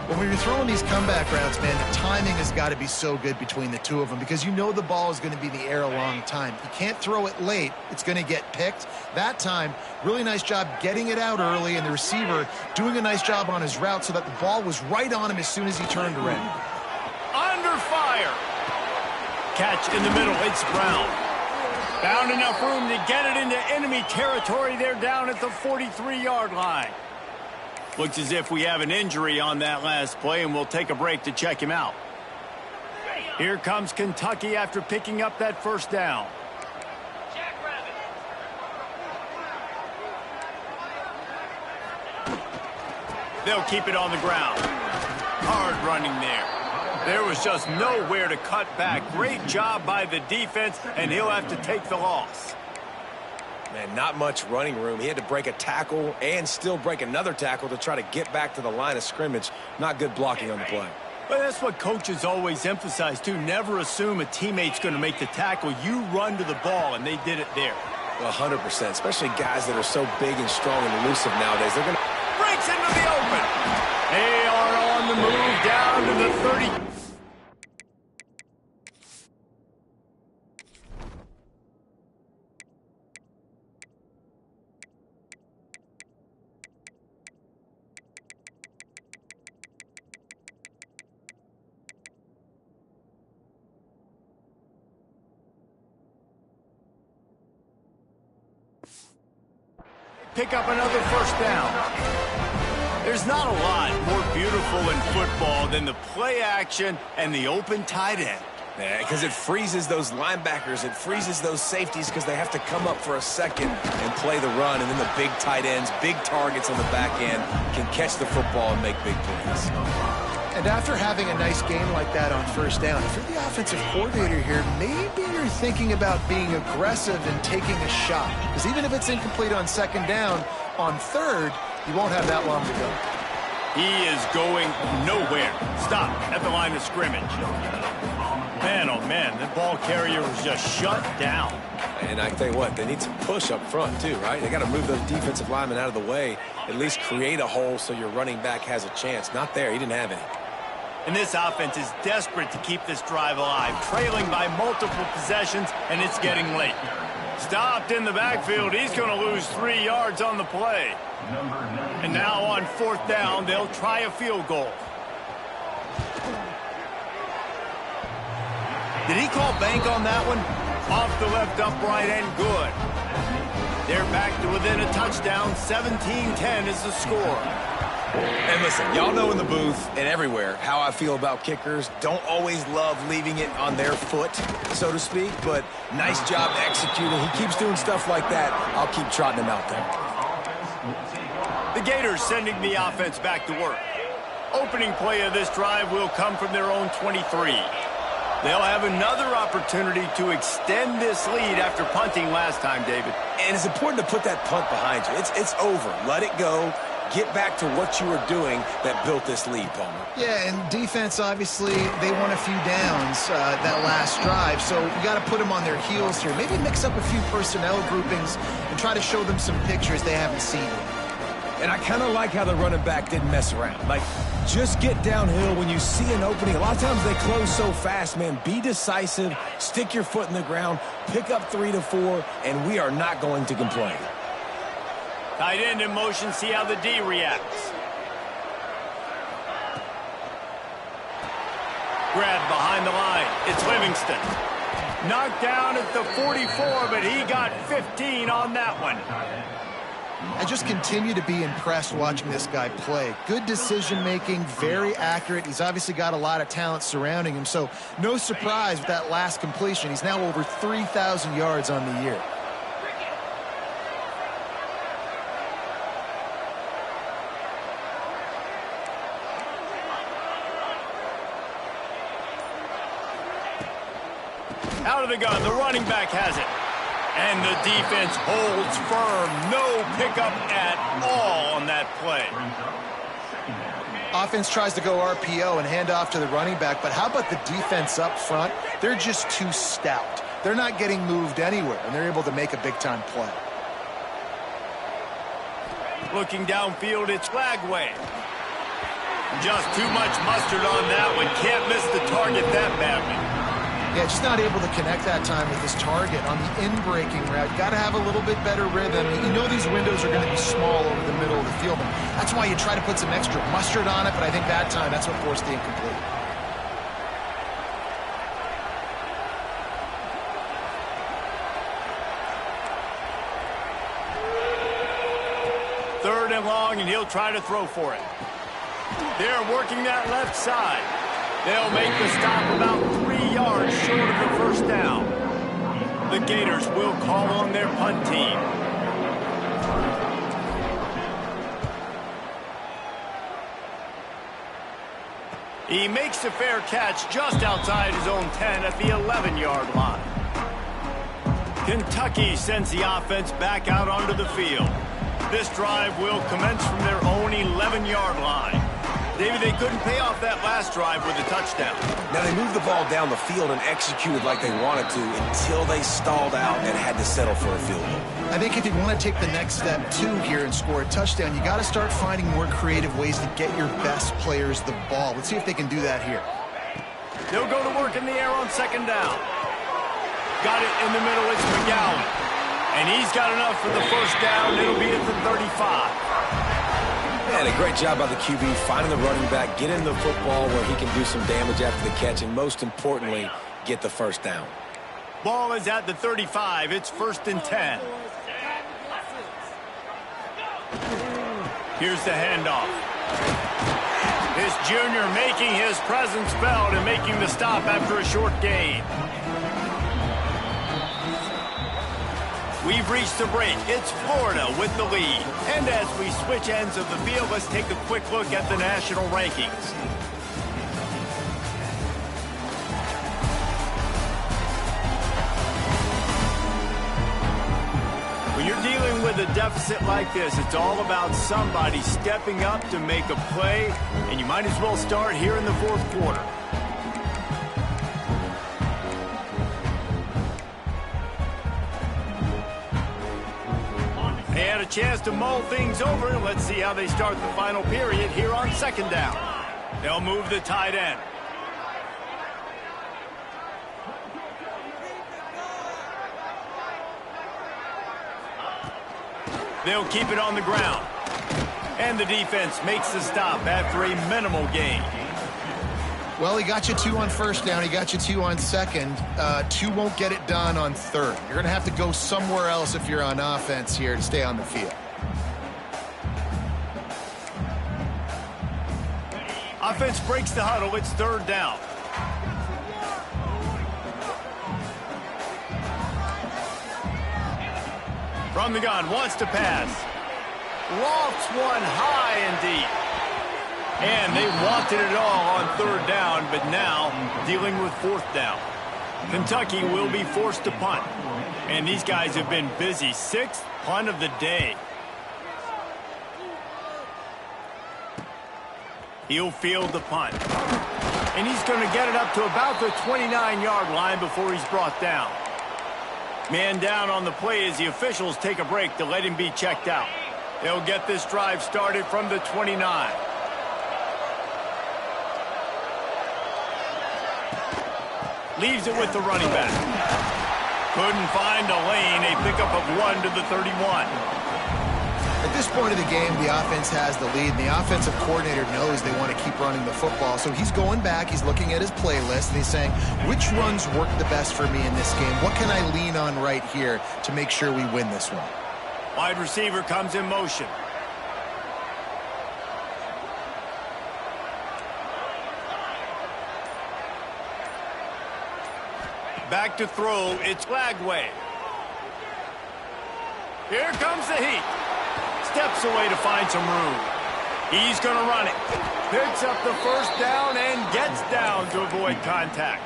Well, when you're throwing these comeback routes, man, the timing has got to be so good between the two of them because you know the ball is going to be in the air a long time. You can't throw it late. It's going to get picked. That time, really nice job getting it out early, and the receiver doing a nice job on his route so that the ball was right on him as soon as he turned around.
Under fire. Catch in the middle. It's Brown. Found enough room to get it into enemy territory. They're down at the 43-yard line. Looks as if we have an injury on that last play, and we'll take a break to check him out. Here comes Kentucky after picking up that first down. They'll keep it on the ground. Hard running there. There was just nowhere to cut back. Great job by the defense, and he'll have to take the loss.
Man, not much running room. He had to break a tackle and still break another tackle to try to get back to the line of scrimmage. Not good blocking on the play.
But that's what coaches always emphasize, too. Never assume a teammate's going to make the tackle. You run to the ball, and they did it there.
100%, especially guys that are so big and strong and elusive nowadays. They're going to...
Breaks into the open. They are on the move down to the 30. Pick up another first down. There's not a lot more beautiful in football than the play action and the open tight end.
Yeah, because it freezes those linebackers. It freezes those safeties because they have to come up for a second and play the run. And then the big tight ends, big targets on the back end can catch the football and make big plays.
And after having a nice game like that on first down, if you're the offensive coordinator here, maybe you're thinking about being aggressive and taking a shot. Because even if it's incomplete on second down, on third, you won't have that long to go.
He is going nowhere. Stop at the line of scrimmage. Man, oh man, the ball carrier was just shut down.
And I tell you what, they need some push up front too, right? They got to move those defensive linemen out of the way, at least create a hole so your running back has a chance. Not there. He didn't have any.
And this offense is desperate to keep this drive alive, trailing by multiple possessions, and it's getting late. Stopped in the backfield. He's going to lose 3 yards on the play. And now on fourth down, they'll try a field goal. Did he call bank on that one? Off the left upright and good. They're back to within a touchdown. 17-10 is the score.
And listen, y'all know in the booth and everywhere how I feel about kickers. Don't always love leaving it on their foot, so to speak, but nice job executing. He keeps doing stuff like that. I'll keep trotting him out there.
The Gators sending the offense back to work. Opening play of this drive will come from their own 23. They'll have another opportunity to extend this lead after punting last time, David.
And it's important to put that punt behind you. It's over. Let it go. Get back to what you were doing that built this lead, Palmer.
Yeah, and defense, obviously, they won a few downs that last drive, so you got to put them on their heels here. Maybe mix up a few personnel groupings and try to show them some pictures they haven't seen yet.
And I kind of like how the running back didn't mess around. Like, just get downhill when you see an opening. A lot of times they close so fast, man. Be decisive, stick your foot in the ground, pick up 3 to 4, and we are not going to complain.
Tight end in motion, see how the D reacts. Grabbed behind the line. It's Livingston. Knocked down at the 44, but he got 15 on that one.
I just continue to be impressed watching this guy play. Good decision-making, very accurate. He's obviously got a lot of talent surrounding him, so no surprise with that last completion. He's now over 3,000 yards on the year.
Out of the gun, the running back has it. And the defense holds firm. No pickup at all on that play.
Offense tries to go RPO and hand off to the running back, but how about the defense up front? They're just too stout. They're not getting moved anywhere, and they're able to make a big-time play.
Looking downfield, it's Flagway. Just too much mustard on that one. Can't miss the target that badly.
Yeah, just not able to connect that time with his target on the in-breaking route. Got to have a little bit better rhythm. You know these windows are going to be small over the middle of the field. That's why you try to put some extra mustard on it, but I think that time that's what forced the incomplete.
3rd and long, and he'll try to throw for it. They're working that left side. They'll make the stop about 3 yards short of the first down. The Gators will call on their punt team. He makes a fair catch just outside his own 10 at the 11-yard line. Kentucky sends the offense back out onto the field. This drive will commence from their own 11-yard line. David, they couldn't pay off that last drive with a touchdown.
Now, they moved the ball down the field and executed like they wanted to until they stalled out and had to settle for a field goal.
I think if you want to take the next step, too, here and score a touchdown, you got to start finding more creative ways to get your best players the ball. Let's see if they can do that here.
They'll go to work in the air on 2nd down. Got it in the middle. It's McGowan. And he's got enough for the first down. It'll be at the 35.
And a great job by the QB finding the running back, getting the football where he can do some damage after the catch, and most importantly, get the first down.
Ball is at the 35. It's 1st and 10. Here's the handoff. This junior making his presence felt and making the stop after a short gain. We've reached the break. It's Florida with the lead. And as we switch ends of the field, let's take a quick look at the national rankings. When you're dealing with a deficit like this, it's all about somebody stepping up to make a play, and you might as well start here in the 4th quarter. They had a chance to mull things over. Let's see how they start the final period here on 2nd down. They'll move the tight end. They'll keep it on the ground. And the defense makes the stop after a minimal gain.
Well, he got you 2 on 1st down. He got you 2 on 2nd. 2 won't get it done on 3rd. You're going to have to go somewhere else if you're on offense here to stay on the field.
Offense breaks the huddle. It's 3rd down. From the gun, wants to pass. Lofts one high and deep. And they wanted it all on 3rd down, but now dealing with 4th down. Kentucky will be forced to punt. And these guys have been busy. 6th punt of the day. He'll field the punt. And he's going to get it up to about the 29-yard line before he's brought down. Man down on the play as the officials take a break to let him be checked out. They'll get this drive started from the 29. Leaves it with the running back. Couldn't find a lane. A pickup of 1 to the 31.
At this point of the game, the offense has the lead, and the offensive coordinator knows they want to keep running the football. So he's going back, he's looking at his playlist, and he's saying, which runs work the best for me in this game? What can I lean on right here to make sure we win this one?
Wide receiver comes in motion. Back to throw, it's Flagway. Here comes the heat. Steps away to find some room. He's going to run it. Picks up the first down and gets down to avoid contact.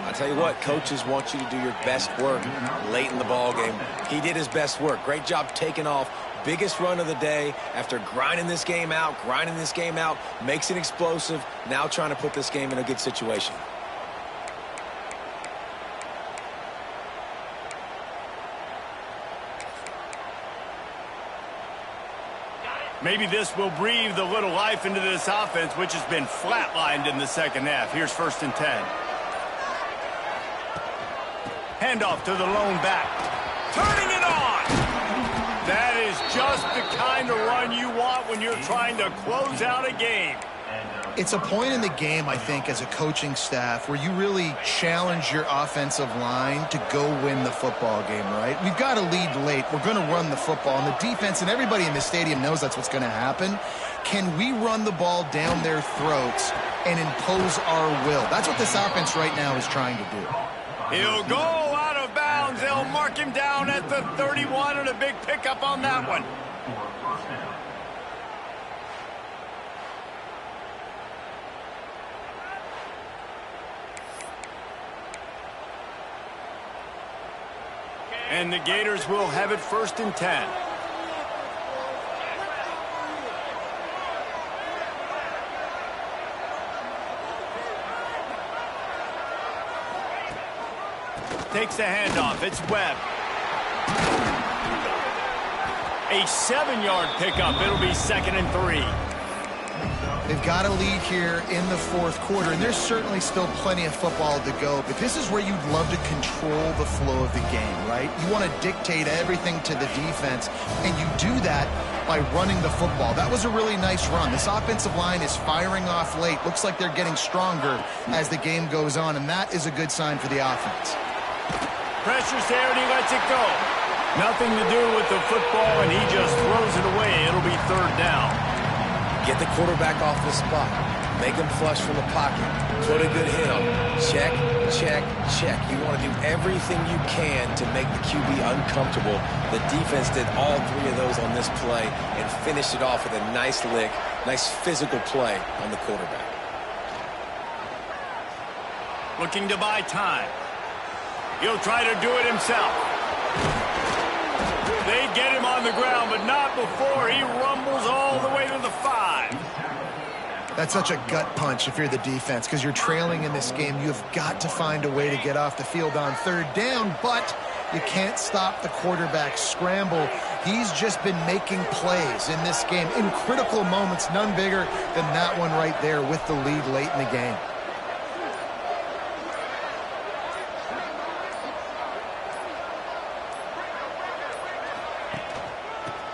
I tell you what, coaches want you to do your best work late in the ball game. He did his best work. Great job taking off. Biggest run of the day after grinding this game out, makes it explosive, now trying to put this game in a good situation.
Maybe this will breathe a little life into this offense, which has been flatlined in the 2nd half. Here's 1st and 10. Handoff to the lone back. Turning it on! That is just the kind of run you want when you're trying to close out a game.
It's a point in the game, I think, as a coaching staff where you really challenge your offensive line to go win the football game, right? We've got to lead late. We're going to run the football. And the defense and everybody in the stadium knows that's what's going to happen. Can we run the ball down their throats and impose our will? That's what this offense right now is trying to do.
He'll go out of bounds. They'll mark him down at the 31 and a big pickup on that one. And the Gators will have it 1st and 10. Takes the handoff. It's Webb. A 7-yard pickup. It'll be 2nd and 3.
They've got a lead here in the 4th quarter, and there's certainly still plenty of football to go, but this is where you'd love to control the flow of the game, right? You want to dictate everything to the defense, and you do that by running the football. That was a really nice run. This offensive line is firing off late. Looks like they're getting stronger as the game goes on, and that is a good sign for the offense.
Pressure's there, and he lets it go. Nothing to do with the football, and he just throws it away. It'll be 3rd down.
Get the quarterback off the spot. Make him flush from the pocket. Put a good hit on him. Check, check, check. You want to do everything you can to make the QB uncomfortable. The defense did all 3 of those on this play and finished it off with a nice lick, nice physical play on the quarterback.
Looking to buy time. He'll try to do it himself. They get him on the ground, but not before he rumbles all the way to the 5.
That's such a gut punch if you're the defense, because you're trailing in this game. You've got to find a way to get off the field on 3rd down, but you can't stop the quarterback's scramble. He's just been making plays in this game in critical moments, none bigger than that one right there with the lead late in the game.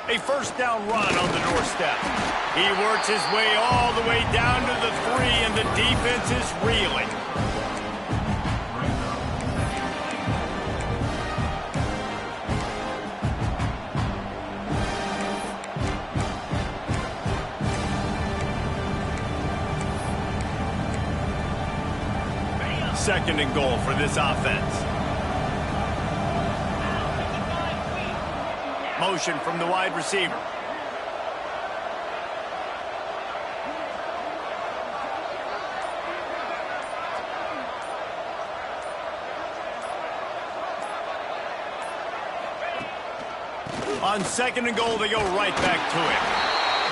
A 1st down run on the doorstep. He works his way all the way down to the 3, and the defense is reeling. Second and goal for this offense. Motion from the wide receiver. On 2nd and goal, they go right back to him.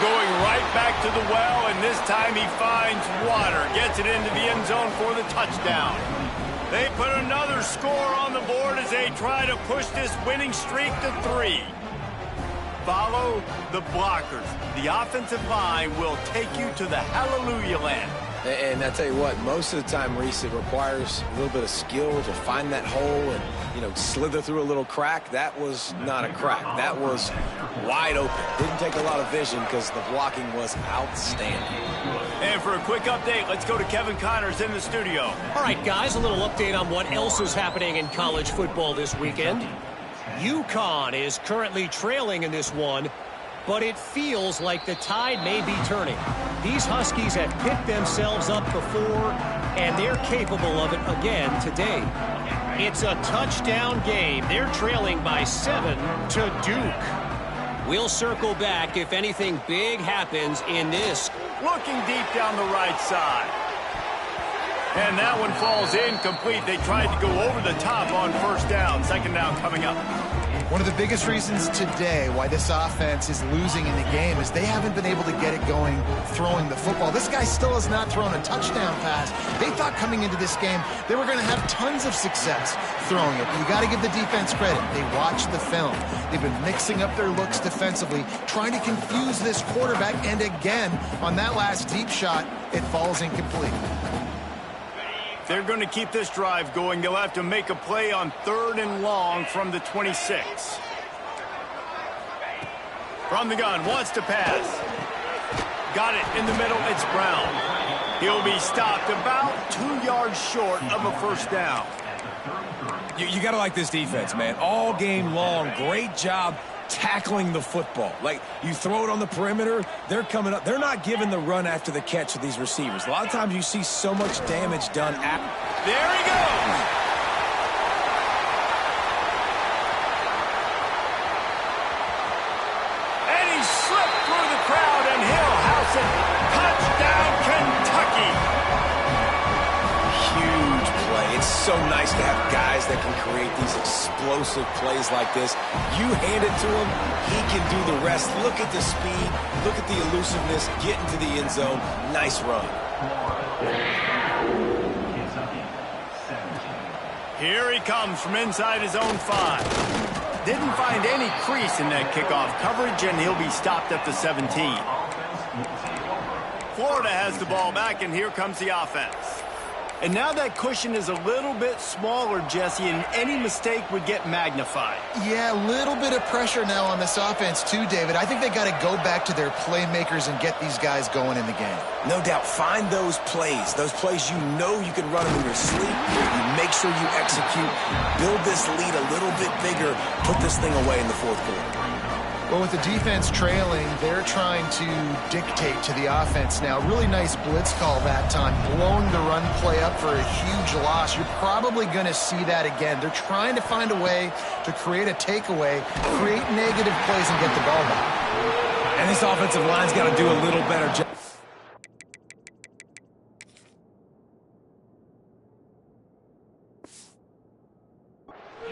Going right back to the well, and this time he finds water. Gets it into the end zone for the touchdown. They put another score on the board as they try to push this winning streak to 3. Follow the blockers. The offensive line will take you to the hallelujah land.
And I tell you what, most of the time, Reese, it requires a little bit of skill to find that hole and, slither through a little crack. That was not a crack. That was wide open. Didn't take a lot of vision because the blocking was outstanding.
And for a quick update, let's go to Kevin Connors in the studio.
All right, guys, a little update on what else is happening in college football this weekend. UConn is currently trailing in this one, but it feels like the tide may be turning. These Huskies have picked themselves up before, and they're capable of it again today. It's a touchdown game. They're trailing by 7 to Duke. We'll circle back if anything big happens in this.
Looking deep down the right side. And that one falls incomplete. They tried to go over the top on 1st down. 2nd down coming up.
One of the biggest reasons today why this offense is losing in the game is they haven't been able to get it going throwing the football. This guy still has not thrown a touchdown pass. They thought coming into this game they were going to have tons of success throwing it. But you got to give the defense credit. They watched the film. They've been mixing up their looks defensively, trying to confuse this quarterback. And again, on that last deep shot, it falls incomplete.
They're going to keep this drive going. They'll have to make a play on 3rd and long from the 26. From the gun, wants to pass. Got it in the middle. It's Brown. He'll be stopped about 2 yards short of a first down.
You got to like this defense, man. All game long, great job tackling the football. Like, you throw it on the perimeter, they're coming up. They're not giving the run after the catch to these receivers. A lot of times you see so much damage done after.
There he goes. And he slipped through the crowd, and he'll house it. Touchdown, Kentucky.
Huge play. It's so nice to have guys that can create these explosive plays like this. You hand it to him, he can do the rest. Look at the speed, look at the elusiveness, get into the end zone. Nice run.
Here he comes from inside his own 5. Didn't find any crease in that kickoff coverage, and he'll be stopped at the 17. Florida has the ball back, and here comes the offense. And now that cushion is a little bit smaller, Jesse, and any mistake would get magnified.
Yeah, a little bit of pressure now on this offense too, David. I think they got to go back to their playmakers and get these guys going in the game.
No doubt. Find those plays you know you can run them in your sleep. You make sure you execute. Build this lead a little bit bigger. Put this thing away in the fourth quarter.
Well, with the defense trailing, they're trying to dictate to the offense now. Really nice blitz call that time, blowing the run play up for a huge loss. You're probably going to see that again. They're trying to find a way to create a takeaway, create negative plays, and get the ball back.
And this offensive line's got to do a little better job.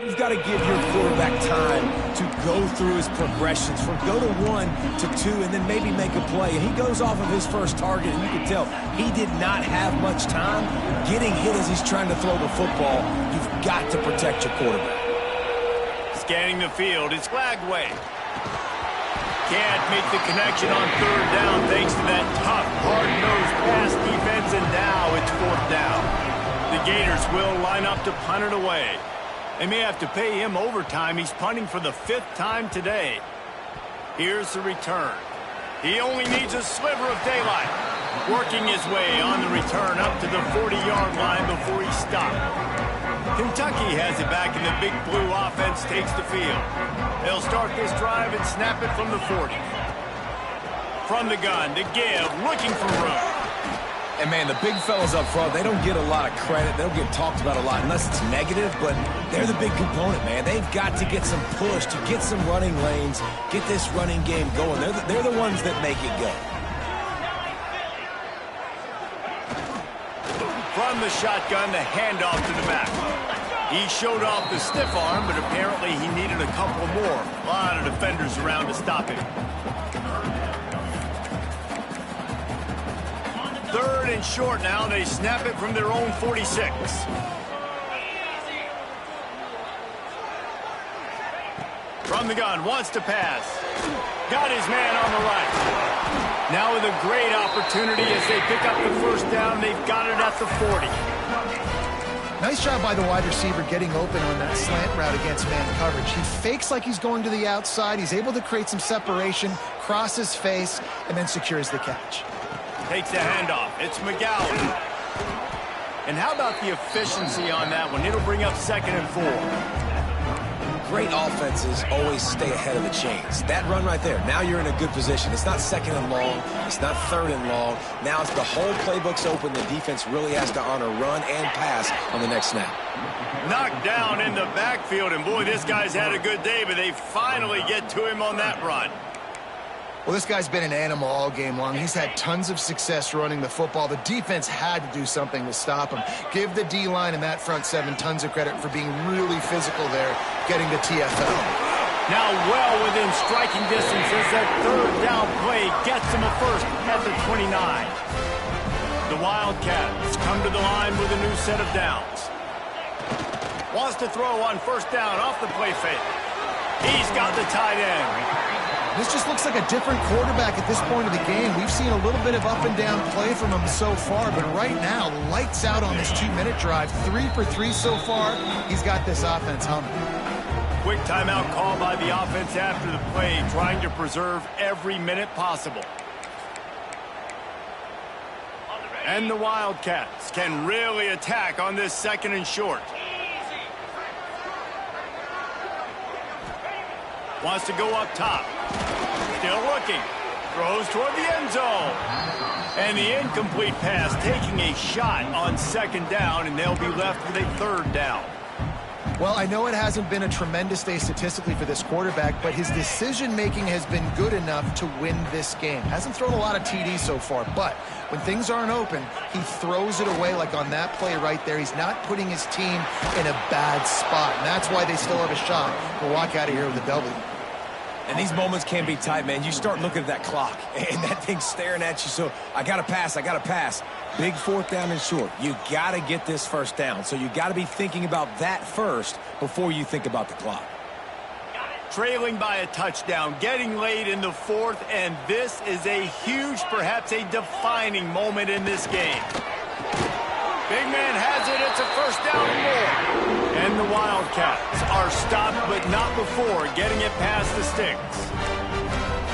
You've got to give your quarterback time to go through his progressions from go to 1 to 2 and then maybe make a play. And he goes off of his first target, and you can tell he did not have much time getting hit as he's trying to throw the football. You've got to protect your quarterback.
Scanning the field, it's Glagway. Can't make the connection on third down thanks to that tough, hard-nosed pass defense, and now it's fourth down. The Gators will line up to punt it away. They may have to pay him overtime. He's punting for the 5th time today. Here's the return. He only needs a sliver of daylight. Working his way on the return up to the 40-yard line before he's stopped. Kentucky has it back, and the Big Blue offense takes the field. They'll start this drive and snap it from the 40. From the gun to give, looking for room.
And, man, the big fellas up front, they don't get a lot of credit. They don't get talked about a lot unless it's negative, but they're the big component, man. They've got to get some push, to get some running lanes, get this running game going. They're the ones that make it go.
From the shotgun, the handoff to the back. He showed off the stiff arm, but apparently he needed a couple more. A lot of defenders around to stop him. 3rd and short now. They snap it from their own 46. From the gun, wants to pass. Got his man on the right. Now with a great opportunity as they pick up the first down. They've got it at the 40.
Nice job by the wide receiver getting open on that slant route against man coverage. He fakes like he's going to the outside. He's able to create some separation, cross his face, and then secures the catch.
Takes the handoff. It's McGowan. And how about the efficiency on that one? It'll bring up 2nd and 4.
Great offenses always stay ahead of the chains. That run right there, now you're in a good position. It's not 2nd and long. It's not 3rd and long. Now it's the whole playbook's open. The defense really has to honor run and pass on the next snap.
Knocked down in the backfield, and boy, this guy's had a good day, but they finally get to him on that run.
Well, this guy's been an animal all game long. He's had tons of success running the football. The defense had to do something to stop him. Give the D-line and that front 7 tons of credit for being really physical there, getting the TFL.
Now well within striking distance as that 3rd down play gets him a first at the 29. The Wildcats come to the line with a new set of downs. Wants to throw on 1st down off the play fake. He's got the tight end.
This just looks like a different quarterback at this point of the game. We've seen a little bit of up and down play from him so far, but right now, lights out on this 2-minute drive. 3 for 3 so far. He's got this offense humming.
Quick timeout call by the offense after the play, trying to preserve every minute possible. And the Wildcats can really attack on this 2nd and short. Wants to go up top. Still looking. Throws toward the end zone. And the incomplete pass taking a shot on 2nd down, and they'll be left with a 3rd down.
Well, I know it hasn't been a tremendous day statistically for this quarterback, but his decision-making has been good enough to win this game. Hasn't thrown a lot of TDs so far, but when things aren't open, he throws it away like on that play right there. He's not putting his team in a bad spot, and that's why they still have a shot to walk out of here with a W.
And these moments can be tight, man. You start looking at that clock, and that thing's staring at you. So I got to pass, I got to pass. Big 4th down and short. You got to get this 1st down. So you got to be thinking about that first before you think about the clock.
Trailing by a touchdown, getting late in the 4th, and this is a huge, perhaps a defining moment in this game. Big man has it. It's a 1st down and more. And the Wildcats are stopped, but not before getting it past the sticks.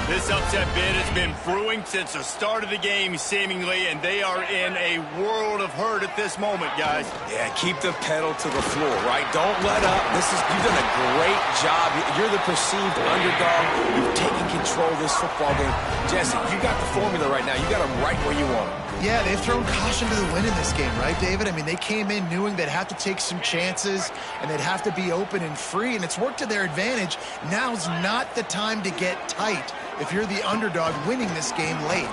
This upset bid has been brewing since the start of the game, seemingly, and they are in a world of hurt at this moment, guys.
Yeah, keep the pedal to the floor, right? Don't let up. You've done a great job. You're the perceived underdog. You've taken control of this football game. Jesse, you got the formula right now. You got them right where you want them.
Yeah, they've thrown caution to the wind in this game, right, David? I mean, they came in knowing they'd have to take some chances, and they'd have to be open and free, and it's worked to their advantage. Now's not the time to get tight if you're the underdog winning this game late.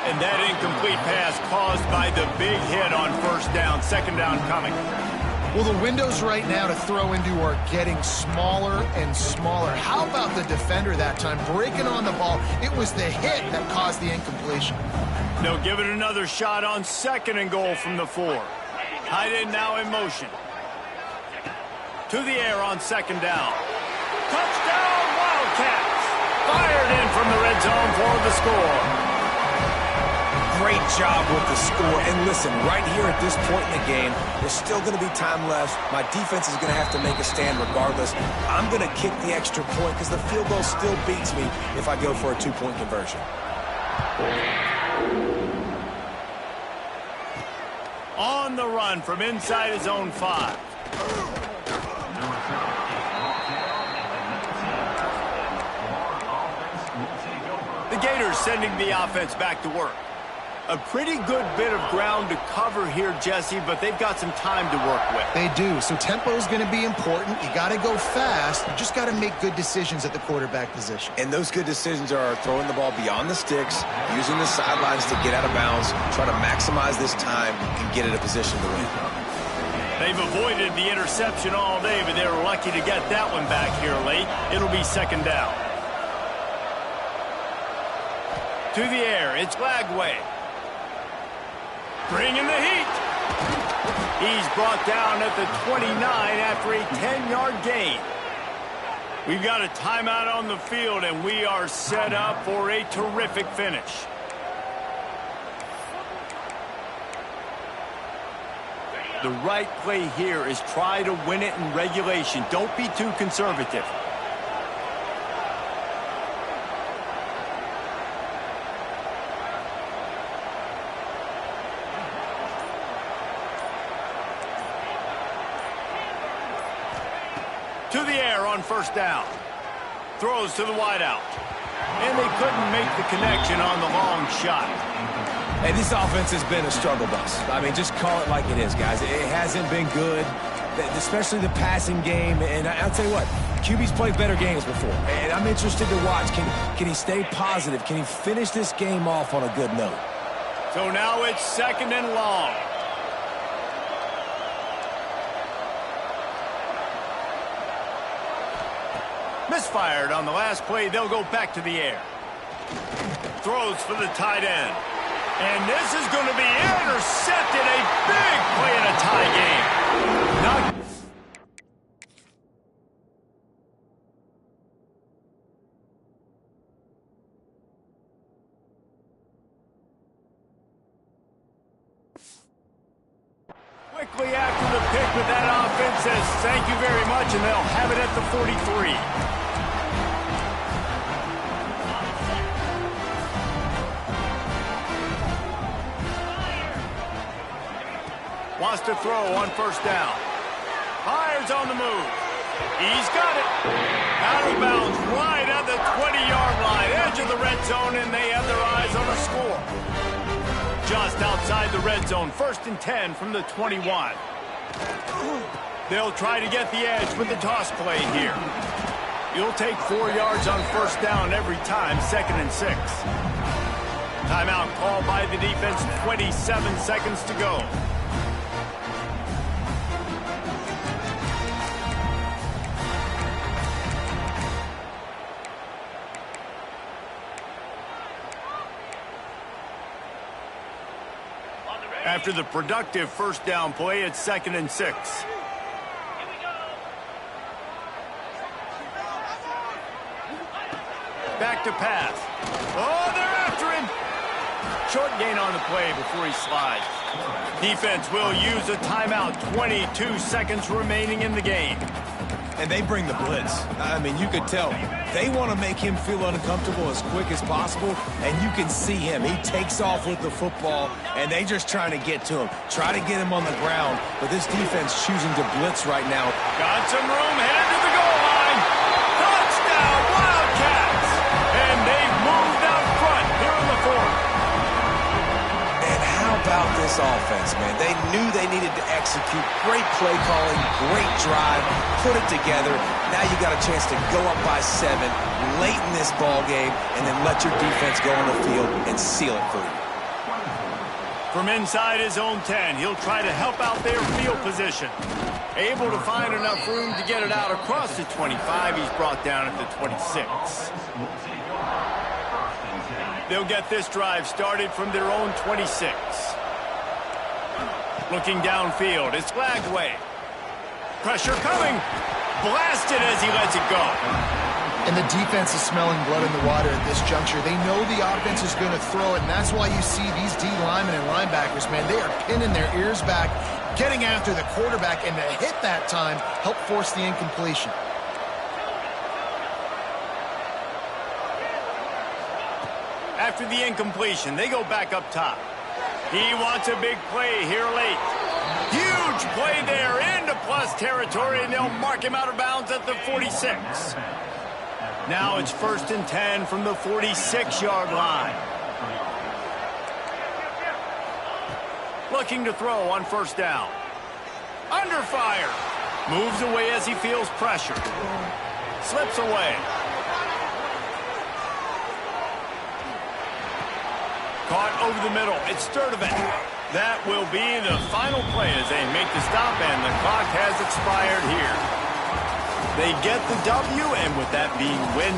And that incomplete pass caused by the big hit on 1st down, 2nd down coming.
Well, the windows right now to throw into are getting smaller and smaller. How about the defender that time breaking on the ball? It was the hit that caused the incompletion.
They'll give it another shot on 2nd and goal from the 4. Tight end now in motion. To the air on 2nd down. Touchdown, Wildcats! Fired in from the red zone for the score.
Great job with the score. And listen, right here at this point in the game, there's still going to be time left. My defense is going to have to make a stand regardless. I'm going to kick the extra point because the field goal still beats me if I go for a 2-point conversion.
On the run from inside his own 5. The Gators sending the offense back to work. A pretty good bit of ground to cover here, Jesse, but they've got some time to work with.
They do, so tempo is going to be important. You got to go fast. You just got to make good decisions at the quarterback position.
And those good decisions are throwing the ball beyond the sticks, using the sidelines to get out of bounds, try to maximize this time and get in a position to win.
They've avoided the interception all day, but they were lucky to get that one back here late. It'll be 2nd down. To the air, it's Lagway. Bringing the heat. He's brought down at the 29 after a 10-yard gain. We've got a timeout on the field, and we are set up for a terrific finish. The right play here is try to win it in regulation. Don't be too conservative. To the air on 1st down. Throws to the wideout. And they couldn't make the connection on the long shot.
Hey, this offense has been a struggle bus. I mean, just call it like it is, guys. It hasn't been good, especially the passing game. And I'll tell you what, QB's played better games before. And I'm interested to watch. Can he stay positive? Can he finish this game off on a good note?
So now it's 2nd and long. Misfired on the last play. They'll go back to the air. Throws for the tight end. And this is going to be intercepted. A big play in a tie game. Not quickly after the pick, but that offense says thank you very much, and they'll have it at the 43. Wants to throw on first down. Fires on the move. He's got it. Out of bounds right at the 20-yard line. Edge of the red zone, and they have their eyes on a score. Just outside the red zone. 1st and 10 from the 21. They'll try to get the edge with the toss play here. You'll take 4 yards on first down every time, 2nd and 6. Timeout called by the defense, 27 seconds to go. After the productive first down play, it's 2nd and 6. Back to pass. Oh, they're after him. Short gain on the play before he slides. Defense will use a timeout. 22 seconds remaining in the game.
And they bring the blitz. I mean, you could tell. They want to make him feel uncomfortable as quick as possible, and you can see him. He takes off with the football, and they just trying to get to him. Try to get him on the ground, but this defense choosing to blitz right now.
Got some room, headed to the goal line. Touchdown, Wildcats! And they've moved out front here in the 4th.
And how about this offense, man? They knew they needed to execute. Great play calling, great drive, put it together. Now you got a chance to go up by 7 late in this ball game and then let your defense go on the field and seal it for you.
From inside his own 10, he'll try to help out their field position. Able to find enough room to get it out across the 25. He's brought down at the 26. They'll get this drive started from their own 26. Looking downfield, it's flagged away. Pressure coming. Blasted as he lets it go.
And the defense is smelling blood in the water at this juncture. They know the offense is going to throw it, and that's why you see these D linemen and linebackers, man, they are pinning their ears back, getting after the quarterback, and to hit that time, help force the incompletion.
After the incompletion, they go back up top. He wants a big play here late. Huge play there into plus territory, and they'll mark him out of bounds at the 46. Now it's 1st and 10 from the 46-yard line. Looking to throw on first down. Under fire. Moves away as he feels pressure. Slips away. Caught over the middle. It's Sturdivant. That will be the final play as they make the stop, and the clock has expired here. They get the W, and with that being win.